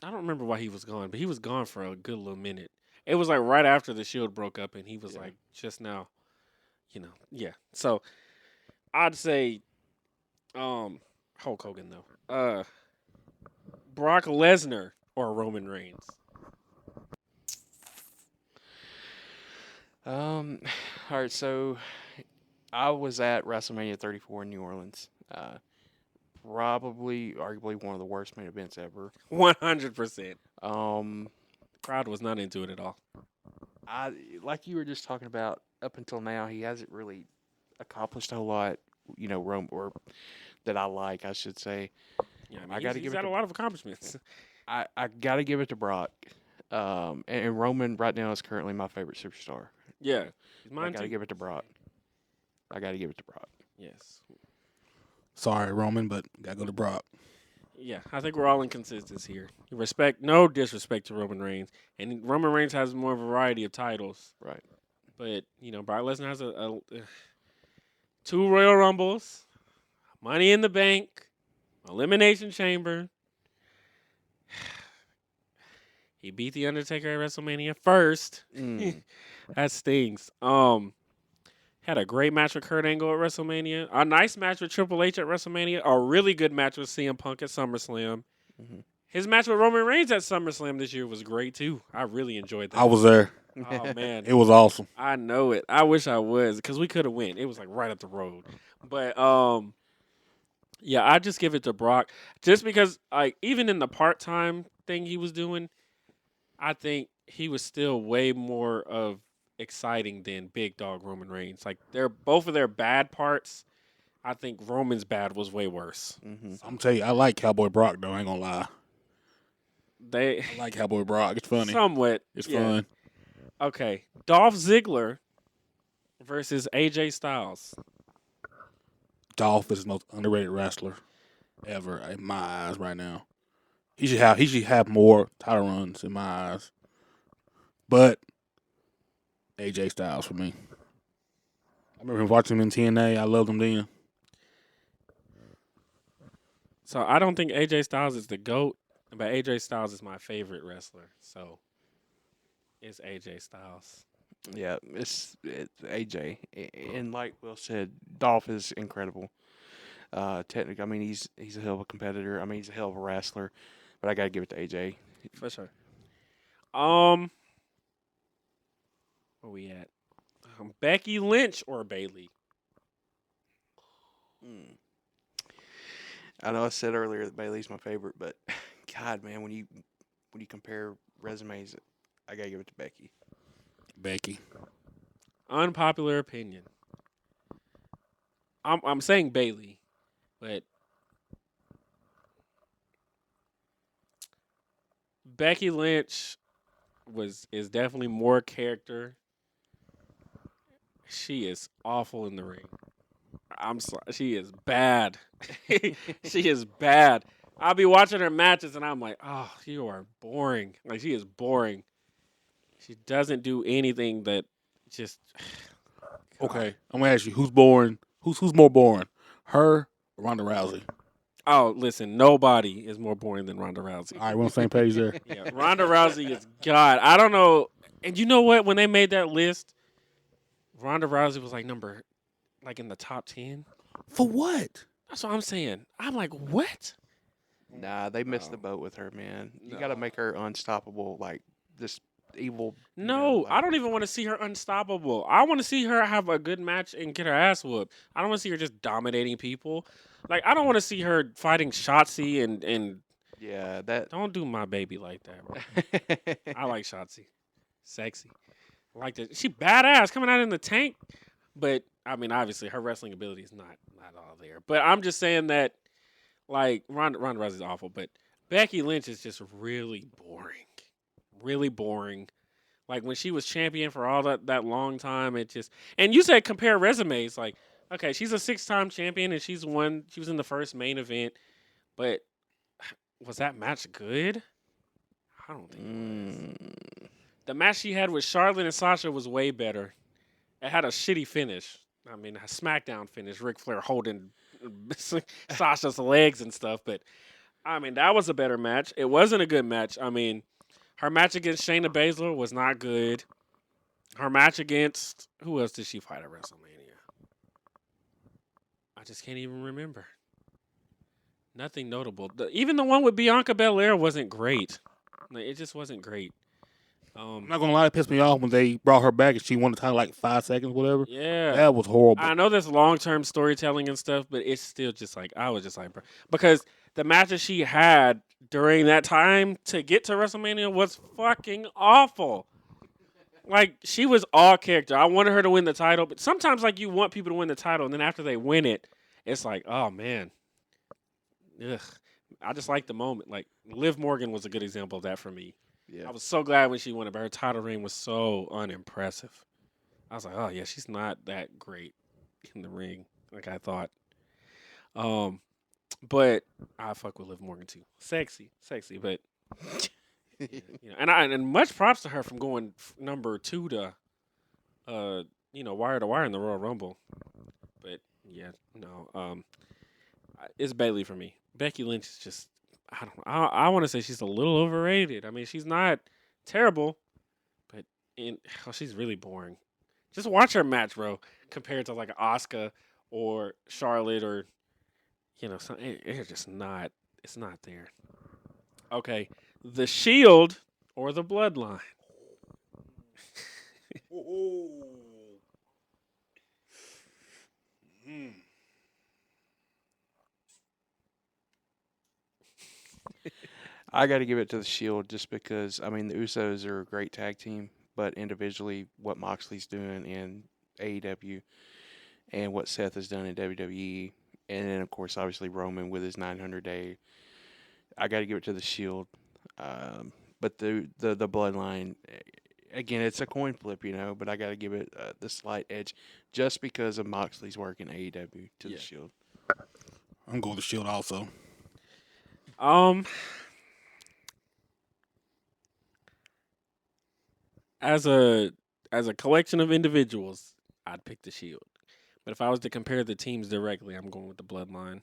I don't remember why he was gone, but he was gone for a good little minute. It was like right after the Shield broke up, and he was Yeah. like just now, yeah. So I'd say, Hulk Hogan though. Brock Lesnar or Roman Reigns. All right. So I was at WrestleMania 34 in New Orleans. Probably, arguably one of the worst main events ever. 100%. Um, Crowd was not into it at all. like you were just talking about, up until now, he hasn't really accomplished a whole lot. Rome or that I like, I should say. Yeah, I gotta he's give it had to- a lot of accomplishments. I got to give it to Brock. And Roman right now is currently my favorite superstar. Yeah, he's I mine got to too. give it to Brock. I got to give it to Brock. Yes. Sorry, Roman, but got to go to Brock. Yeah, I think we're all in consensus here. No disrespect to Roman Reigns, and Roman Reigns has more variety of titles. Right. But Brock Lesnar has 2 Royal Rumbles, Money in the Bank, Elimination Chamber. He beat the Undertaker at WrestleMania first. Mm. That stings. Had a great match with Kurt Angle at WrestleMania. A nice match with Triple H at WrestleMania. A really good match with CM Punk at SummerSlam. Mm-hmm. His match with Roman Reigns at SummerSlam this year was great too. I really enjoyed that. I was there. Oh man, It was awesome. I know it. I wish I was because we could have went. It was like right up the road. But yeah, I just give it to Brock just because like even in the part-time thing he was doing, I think he was still way more of exciting than Big Dog Roman Reigns. Like they're both of their bad parts. I think Roman's bad was way worse. Mm-hmm. I'm tell you, I like Cowboy Brock though. I ain't gonna lie. They I like Cowboy Brock. It's funny. somewhat. It's yeah. fun. Okay, Dolph Ziggler versus AJ Styles. Dolph is the most underrated wrestler ever in my eyes right now. He should have more title runs in my eyes. But AJ Styles for me. I remember watching him in TNA. I loved him then. So I don't think AJ Styles is the GOAT, but AJ Styles is my favorite wrestler. So it's AJ Styles. Yeah, it's AJ, and like Will said, Dolph is incredible. Technically, I mean he's a hell of a competitor. I mean he's a hell of a wrestler, but I gotta give it to AJ. For sure. Where we at? Becky Lynch or Bailey? Mm. I know I said earlier that Bailey's my favorite, but God, man, when you compare resumes, I gotta give it to Becky. Becky. Unpopular opinion. I'm saying Bailey, but Becky Lynch is definitely more character. She is awful in the ring. I'm sorry. She is bad. She is bad. I'll be watching her matches and I'm like, oh, you are boring. Like she is boring. She doesn't do anything that just. Okay, I'm gonna ask you who's boring. Who's more boring, her or Ronda Rousey? Oh, listen, nobody is more boring than Ronda Rousey. All right, we're on the same page there. Yeah, Ronda Rousey is God. I don't know. And you know what? When they made that list, Ronda Rousey was like in the top 10. For what? That's what I'm saying. I'm like, what? Nah, they missed the No. boat with her, man. You gotta make her unstoppable, like this evil. No, I like- don't even want to see her unstoppable. I want to see her have a good match and get her ass whooped. I don't want to see her just dominating people. Like I don't want to see her fighting Shotzi and Yeah, that. don't do my baby like that, bro. I like Shotzi. Sexy. I like that. She badass coming out in the tank. But I mean, obviously her wrestling ability is not all there. But I'm just saying that like Ronda Rousey's awful, but Becky Lynch is just really boring. Really boring. Like when she was champion for all that long time, it just and you said compare resumes. Like, okay, she's a 6-time champion and she was in the first main event, but was that match good? I don't think it was. Mm, The match she had with Charlotte and Sasha was way better. It had a shitty finish. I mean, a SmackDown finish, Ric Flair holding Sasha's legs and stuff. But I mean, that was a better match. It wasn't a good match. I mean, her match against Shayna Baszler was not good. Her match against who else did she fight at WrestleMania? I just can't even remember. Nothing notable. Even the one with Bianca Belair wasn't great. Like, it just wasn't great. I'm not gonna lie, it pissed me off when they brought her back and she won the title like 5 seconds, whatever. Yeah. That was horrible. I know there's long-term storytelling and stuff, but it's still just like I was just like, bro. Because the matches she had during that time to get to WrestleMania was fucking awful. Like she was all character. I wanted her to win the title, but sometimes like you want people to win the title, and then after they win it, it's like, oh man, ugh. I just like the moment. Like Liv Morgan was a good example of that for me. yeah. I was so glad when she won it, but her title reign was so unimpressive. I was like, oh yeah, she's not that great in the ring like I thought. But I fuck with Liv Morgan too. Sexy, but and much props to her from going number 2 to wire to wire in the Royal Rumble. But yeah, no, it's Bailey for me. Becky Lynch is just I don't know. I want to say she's a little overrated. I mean, she's not terrible, but she's really boring. Just watch her match, bro, compared to like Asuka or Charlotte or it's just not. It's not there. Okay, the Shield or the Bloodline. I got to give it to the Shield just because I mean the Usos are a great tag team, but individually, what Moxley's doing in AEW and what Seth has done in WWE, and then of course obviously Roman with his 900 day, I got to give it to the Shield. But the Bloodline, again, it's a coin flip, but I got to give it the slight edge just because of Moxley's work in AEW to the Shield. I'm going to Shield also. As a collection of individuals, I'd pick the Shield. But if I was to compare the teams directly, I'm going with the Bloodline.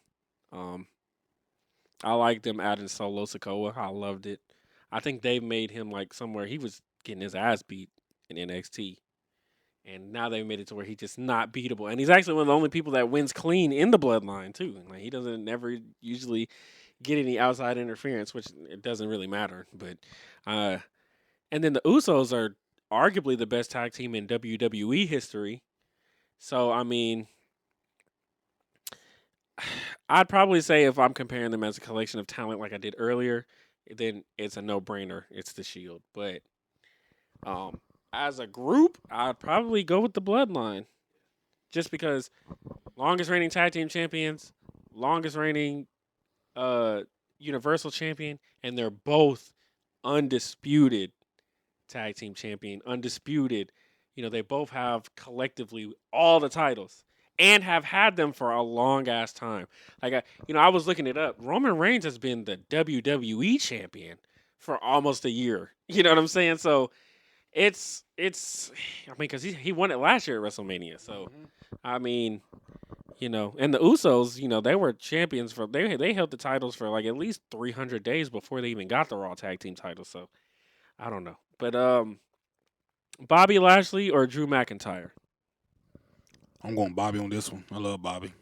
I like them adding Solo Sikoa. I loved it. I think they made him like somewhere he was getting his ass beat in NXT. And now they made it to where he's just not beatable. And he's actually one of the only people that wins clean in the bloodline too. Like he doesn't never usually get any outside interference, which it doesn't really matter. But and then the Usos are arguably the best tag team in WWE history. So I mean, I'd probably say if I'm comparing them as a collection of talent like I did earlier, then it's a no-brainer. It's the Shield. But um as a group, I'd probably go with the Bloodline. Just because longest reigning tag team champions, longest reigning uh universal champion, and they're both undisputed tag team champion, undisputed. You know, they both have collectively all the titles and have had them for a long ass time. Like, I was looking it up. Roman Reigns has been the WWE champion for almost a year. You know what I'm saying? So it's. I mean, because he won it last year at WrestleMania. So I mean, and the Usos, they were champions for they held the titles for like at least 300 days before they even got the Raw Tag Team titles. So I don't know, but Bobby Lashley or Drew McIntyre? I'm going Bobby on this one. I love Bobby.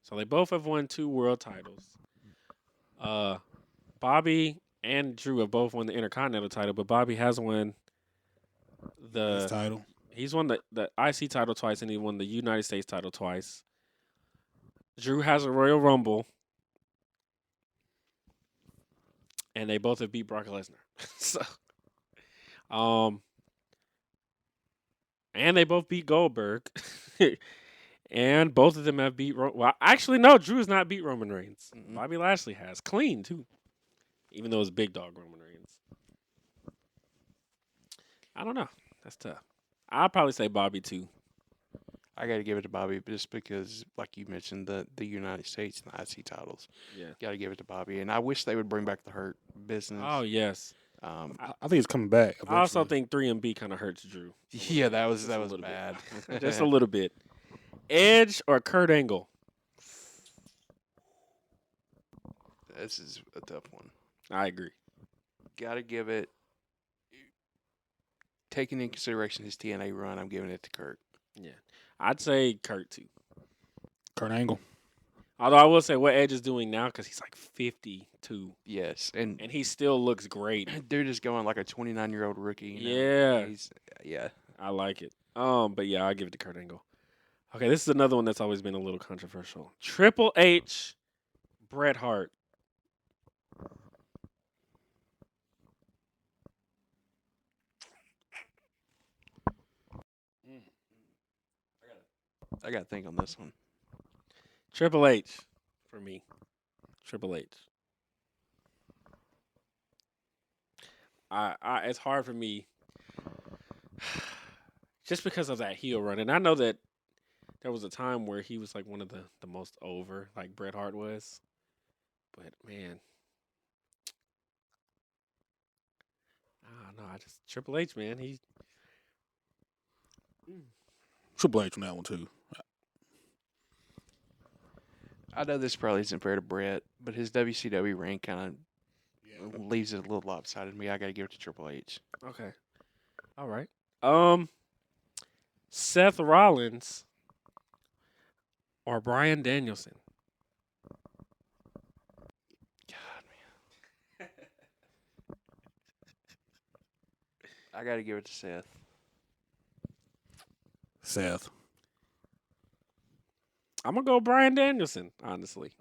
So they both have won 2 world titles. Bobby and Drew have both won the Intercontinental title, but Bobby has won His title. He's won the IC title twice, and he won the United States title twice. Drew has a Royal Rumble, and they both have beat Brock Lesnar. So, and they both beat Goldberg, and both of them have beat. Well, actually, no, Drew has not beat Roman Reigns. Mm-mm. Bobby Lashley has clean too, even though it's big dog Roman Reigns. I don't know. That's tough. I'll probably say Bobby too. I got to give it to Bobby just because, like you mentioned, the United States and the IC titles. Yeah. Got to give it to Bobby, and I wish they would bring back the Hurt business. Oh yes. I think it's coming back. I also eventually. think 3MB kind of hurts Drew. Yeah, that was Just a little bad. Just a little bit. Edge or Kurt Angle? This is a tough one. I agree. Got to give it. Taking into consideration his TNA run, I'm giving it to Kurt. Yeah. I'd say Kurt too. Kurt Angle. Although I will say what Edge is doing now, because he's like 52. Yes, and And he still looks great. dude is going like a 29-year-old rookie. Yeah. Yeah. I like it. But yeah, I'll give it to Kurt Angle. Okay, this is another one that's always been a little controversial. Triple H, Bret Hart. I got to think on this one. Triple H for me. Triple H. It's hard for me just because of that heel run. And I know that there was a time where he was like one of the most over, like Bret Hart was. But man, I don't know. Triple H, man. Triple H on that one too. I know this probably isn't fair to Brett, but his WCW reign kind of leaves it a little lopsided to me. I got to give it to Triple H. Okay. All right. Seth Rollins or Bryan Danielson? God, man. I got to give it to Seth. Seth. I'm gonna go Bryan Danielson. Honestly,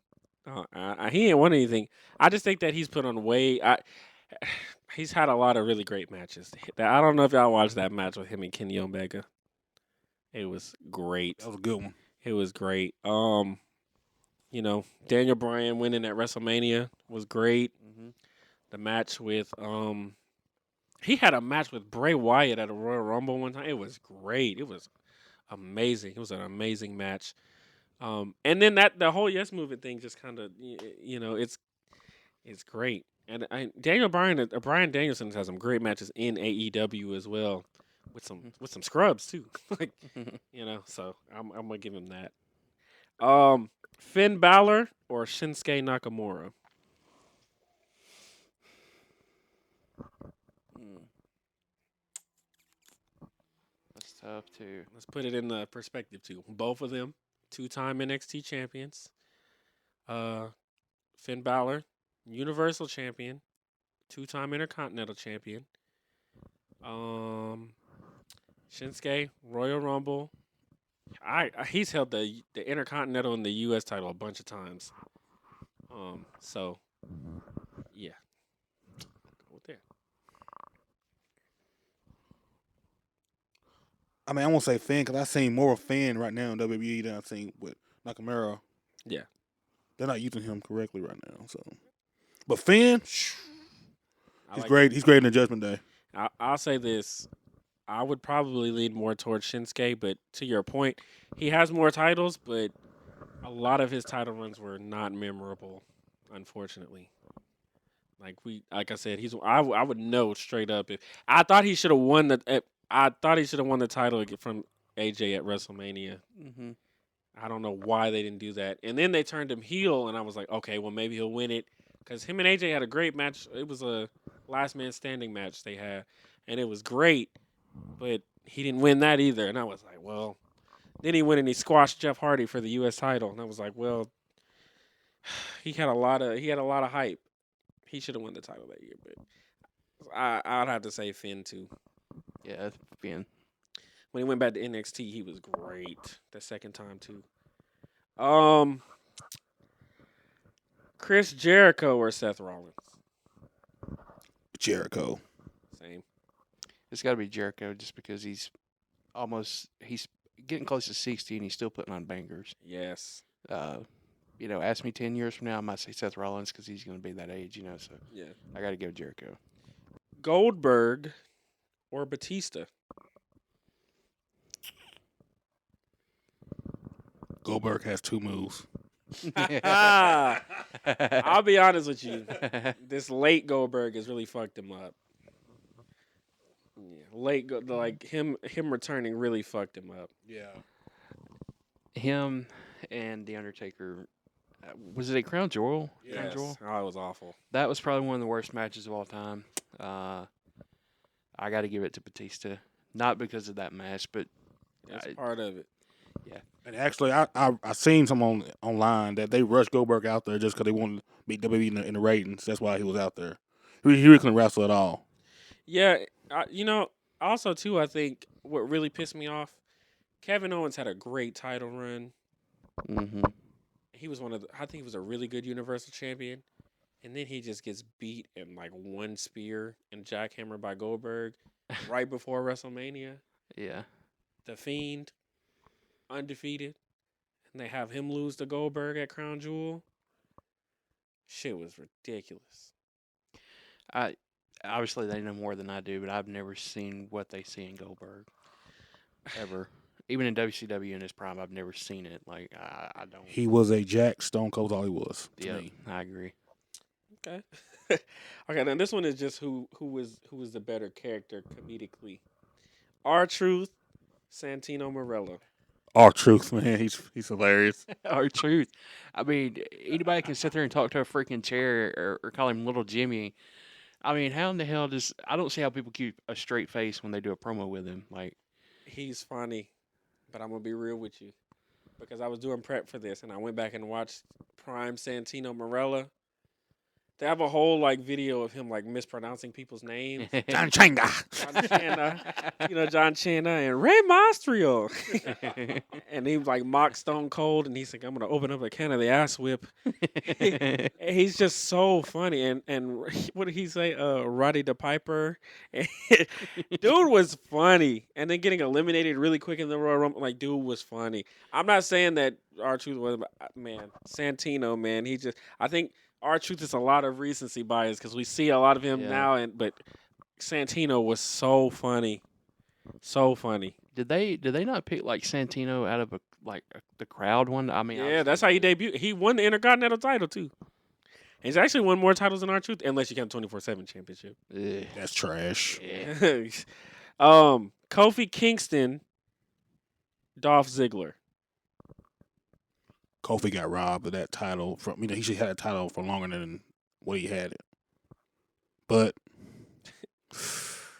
he ain't won anything. I just think that he's put on he's had a lot of really great matches. I don't know if y'all watched that match with him and Kenny Omega. It was great. That was a good one. It was great. Daniel Bryan winning at WrestleMania was great. Mm-hmm. The match with he had a match with Bray Wyatt at a Royal Rumble one time. It was great. It was amazing. It was an amazing match. And then the whole Yes Movement thing just kind of, it's great. And Bryan Danielson has some great matches in AEW as well, with some scrubs too. So I'm gonna give him that. Finn Balor or Shinsuke Nakamura? That's tough too. Let's put it in the perspective too. Both of them, 2-time NXT champions. Uh, Finn Balor, Universal Champion, 2-time Intercontinental Champion. Shinsuke, Royal Rumble. He's held the Intercontinental and the U.S. title a bunch of times. So yeah, go with that. I mean, I won't say Finn because I've seen more of Finn right now in WWE than I've seen with Nakamura. Yeah. They're not using him correctly right now. So, but Finn, I he's like great. He's great in the Judgment Day. I'll say this. I would probably lean more towards Shinsuke, but to your point, he has more titles, but a lot of his title runs were not memorable, unfortunately. Like I said, I would know straight up if I thought he should have won I thought he should have won the title from AJ at WrestleMania. Mm-hmm. I don't know why they didn't do that. And then they turned him heel, and I was like, okay, well maybe he'll win it because him and AJ had a great match. It was a last man standing match they had, and it was great. But he didn't win that either, and I was like, well. Then he went and he squashed Jeff Hardy for the U.S. title, and I was like, well, he had a lot of hype. He should have won the title that year, but I'd have to say Finn too. Yeah, Finn. When he went back to NXT, he was great the second time too. Chris Jericho or Seth Rollins? Jericho. Same. It's got to be Jericho just because he's getting close to 60 and he's still putting on bangers. Yes. Ask me 10 years from now, I might say Seth Rollins because he's going to be that age, so Yeah. I got to go Jericho. Goldberg or Batista? Goldberg has 2 moves. I'll be honest with you. This late Goldberg has really fucked him up. Yeah, like him returning really fucked him up. Yeah. Him and The Undertaker. Was it a Crown Jewel? Yes. Crown Jewel? Oh, it was awful. That was probably one of the worst matches of all time. I got to give it to Batista. Not because of that match, but That's part of it. Yeah. And actually, I seen some online that they rushed Goldberg out there just because they wanted to beat WWE in the ratings. That's why he was out there. He really couldn't wrestle at all. Yeah, also too, I think what really pissed me off, Kevin Owens had a great title run. Mm-hmm. He was I think he was a really good Universal Champion, and then he just gets beat in like one spear and jackhammer by Goldberg right before WrestleMania. Yeah. The Fiend, undefeated, and they have him lose to Goldberg at Crown Jewel. Shit was ridiculous. Obviously they know more than I do, but I've never seen what they see in Goldberg ever. Even in WCW in his prime, I've never seen it. Like I don't. He was a Jack Stone Cold. All he was. Yeah, Me. I agree. Okay. Okay, now this one is just who was the better character comedically. R-Truth, Santino Marella. R-Truth, man, he's hilarious. R-Truth. I mean, anybody can sit there and talk to a freaking chair or call him Little Jimmy. I mean, how in the hell I don't see how people keep a straight face when they do a promo with him. Like, he's funny, but I'm gonna be real with you because I was doing prep for this and I went back and watched Prime Santino Marella. They have a whole video of him mispronouncing people's names. John Changa. John Cena and Rey Mysterio. And he mocked Stone Cold and he's like, I'm gonna open up a can of the ass whip. He's just so funny. And what did he say? Roddy the Piper. Dude was funny. And then getting eliminated really quick in the Royal Rumble, dude was funny. I'm not saying that R-Truth was, man, Santino, man, I think R-Truth is a lot of recency bias because we see a lot of him now, but Santino was so funny, so funny. Did they not pick Santino out of the crowd one? I mean, yeah, that's how he debuted. He won the Intercontinental title too. And he's actually won more titles than R-Truth, unless you count 24/7 championship. Ugh. That's trash. Yeah. Kofi Kingston, Dolph Ziggler. Kofi got robbed of that title. He should have had that title for longer than what he had it. But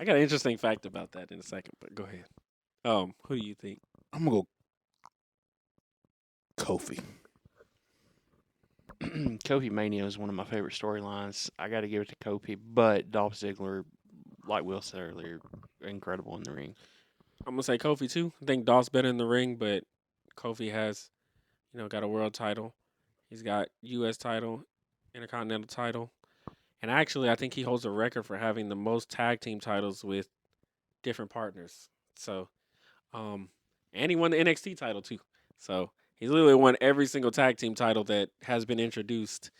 I got an interesting fact about that in a second, but go ahead. Who do you think? I'm gonna go Kofi. Kofi Mania is one of my favorite storylines. I got to give it to Kofi, but Dolph Ziggler, like Will said earlier, incredible in the ring. I'm gonna say Kofi too. I think Dolph's better in the ring, but Kofi has, got a world title. He's got U.S. title, Intercontinental title, and actually, I think he holds a record for having the most tag team titles with different partners. So, and he won the NXT title too. So he's literally won every single tag team title that has been introduced.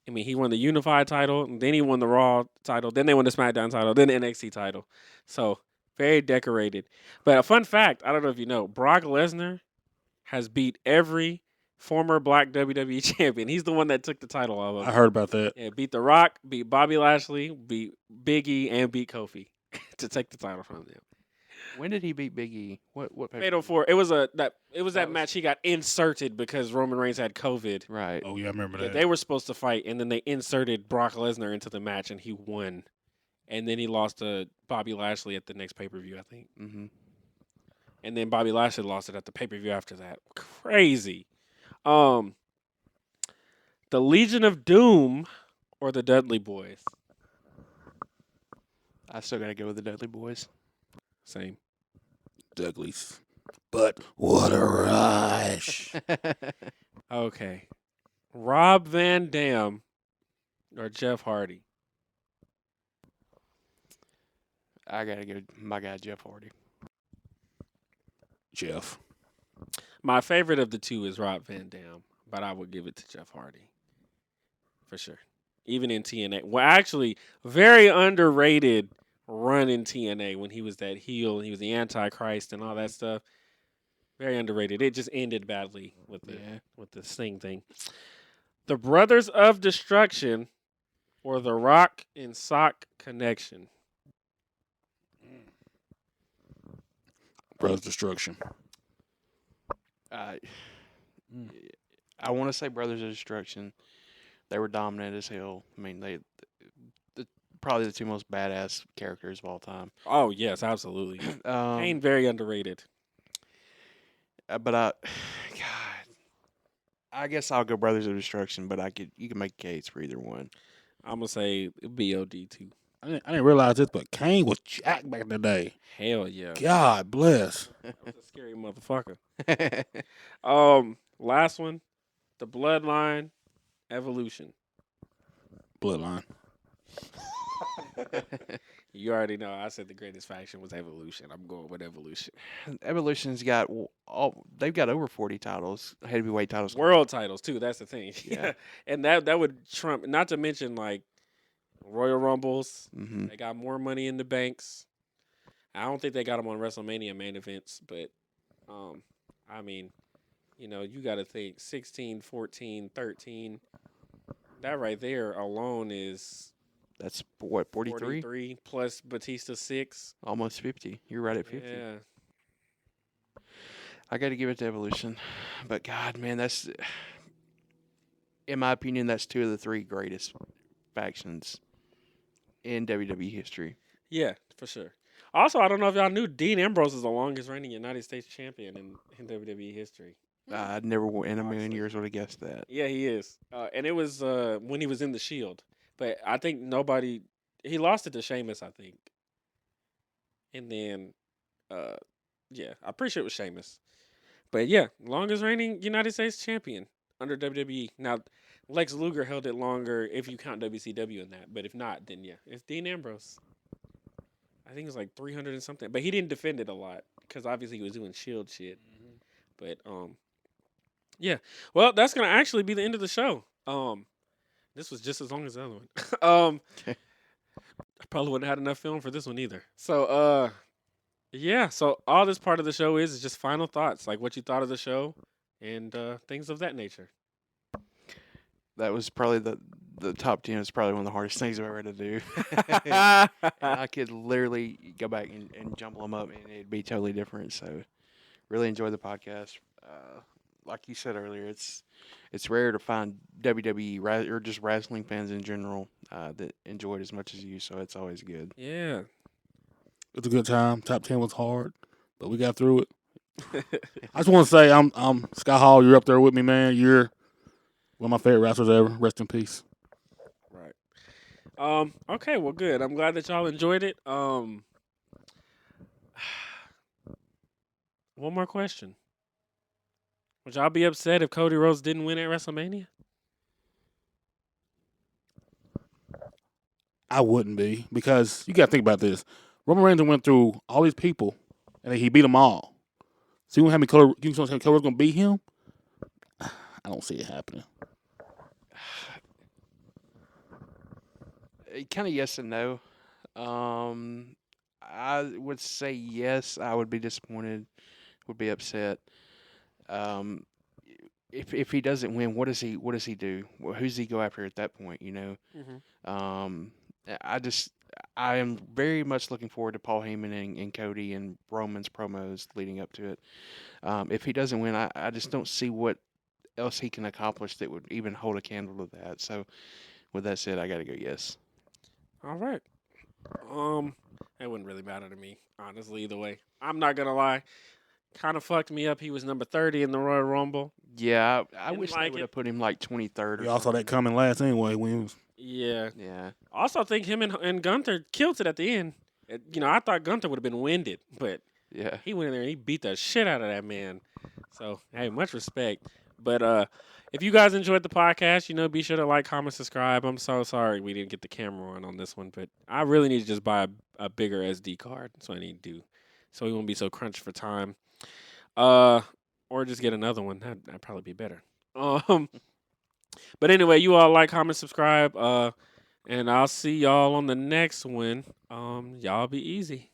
I mean, he won the Unified title, and then he won the Raw title, then they won the SmackDown title, then the NXT title. So very decorated. But a fun fact, I don't know if you know, Brock Lesnar has beat every former black WWE champion. He's the one that took the title off of I him. heard about that. Yeah, beat The Rock, beat Bobby Lashley, beat Big E, and beat Kofi to take the title from them. When did he beat Big E? What pay-per-view? Fatal 4. It was that was- match he got inserted because Roman Reigns had COVID. Right. Oh yeah, I remember Yeah, that. they were supposed to fight, and then they inserted Brock Lesnar into the match, and he won. And then he lost to Bobby Lashley at the next pay-per-view, I think. Mm-hmm. And then Bobby Lashley lost it at the pay-per-view after that. Crazy. The Legion of Doom or the Dudley Boys? I still got to go with the Dudley Boys. Same. Douglas. But what a rush. Okay. Rob Van Dam or Jeff Hardy? I got to go my guy, Jeff Hardy. Jeff. My favorite of the two is Rob Van Dam, but I would give it to Jeff Hardy. For sure. Even in TNA. Well, actually, very underrated run in TNA when he was that heel and he was the Antichrist and all that stuff. Very underrated. It just ended badly with the Sting thing. The Brothers of Destruction or the Rock and Sock Connection? Brothers Destruction. I want to say Brothers of Destruction. They were dominant as hell. I mean, they probably the two most badass characters of all time. Oh, yes, absolutely. Kane, very underrated. But I guess I'll go Brothers of Destruction. But you can make a case for either one. I'm going to say BOD too. I didn't realize this, but Kane was jacked back in the day. Hell yeah. God bless. That was a scary motherfucker. Last one. The Bloodline Evolution. Bloodline. You already know. I said the greatest faction was Evolution. I'm going with Evolution. Evolution's got they've got over 40 titles, heavyweight titles. World titles too. That's the thing. Yeah. And that would trump. Not to mention like Royal Rumbles. Mm-hmm. They got more money in the banks. I don't think they got them on WrestleMania main events, but I mean, you got to think 16, 14, 13. That right there alone is That's what 43, 43 plus Batista 6. almost 50. You're right at 50. Yeah. I got to give it to Evolution, but God, man, that's in my opinion, that's two of the three greatest factions in WWE history. Yeah, for sure. Also, I don't know if y'all knew Dean Ambrose is the longest reigning United States champion in WWE history. I never in a million years would have guessed that. Yeah, he is. And it was when he was in the Shield. But I think he lost it to Sheamus, I think. And then, I'm pretty sure it was Sheamus. But yeah, longest reigning United States champion under WWE. Now, Lex Luger held it longer if you count WCW in that. But if not, then yeah, it's Dean Ambrose. I think it was like 300 and something. But he didn't defend it a lot because obviously he was doing Shield shit. But, yeah. Well, that's going to actually be the end of the show. This was just as long as the other one. I probably wouldn't have had enough film for this one either. So, yeah. So all this part of the show is just final thoughts, like what you thought of the show and things of that nature. That was probably the top 10 is probably one of the hardest things I've ever had to do. And I could literally go back and jumble them up, and it'd be totally different. So, really enjoyed the podcast. like you said earlier, it's rare to find WWE or just wrestling fans in general that enjoy it as much as you. So it's always good. Yeah. It was a good time. Top 10 was hard, but we got through it. I just want to say, I'm Scott Hall. You're up there with me, man. You're one of my favorite wrestlers ever. Rest in peace. Right. Okay, well good. I'm glad that y'all enjoyed it. One more question. Would y'all be upset if Cody Rhodes didn't win at WrestleMania? I wouldn't be, because you got to think about this. Roman Reigns went through all these people, and then he beat them all. So you want to have me Cody? You want to say Cody Rhodes gonna beat him? I don't see it happening. Kind of yes and no. I would say yes. I would be disappointed. Would be upset. Um, if he doesn't win, what does he do? Who's he go after at that point? Mm-hmm. Um, I just I am very much looking forward to Paul Heyman and Cody and Roman's promos leading up to it. If he doesn't win, I just don't see what else he can accomplish that would even hold a candle to that. So with that said, I got to go yes. All right. It wouldn't really matter to me, honestly, either way. I'm not gonna lie. Kind of fucked me up. He was number 30 in the Royal Rumble. Yeah, I Didn't wish they like would it. have put him like 23rd or We all saw that something. coming last anyway. When he was, Yeah. Yeah, Also think him and Gunther killed it at the end. I thought Gunther would have been winded, but yeah. he went in there and he beat the shit out of that man. So, hey, much respect. But if you guys enjoyed the podcast, be sure to like, comment, subscribe. I'm so sorry we didn't get the camera on this one, but I really need to just buy a bigger SD card. That's what I need to do. So we won't be so crunched for time. Or just get another one. That'd probably be better. Um, but anyway, you all like, comment, subscribe. And I'll see y'all on the next one. Y'all be easy.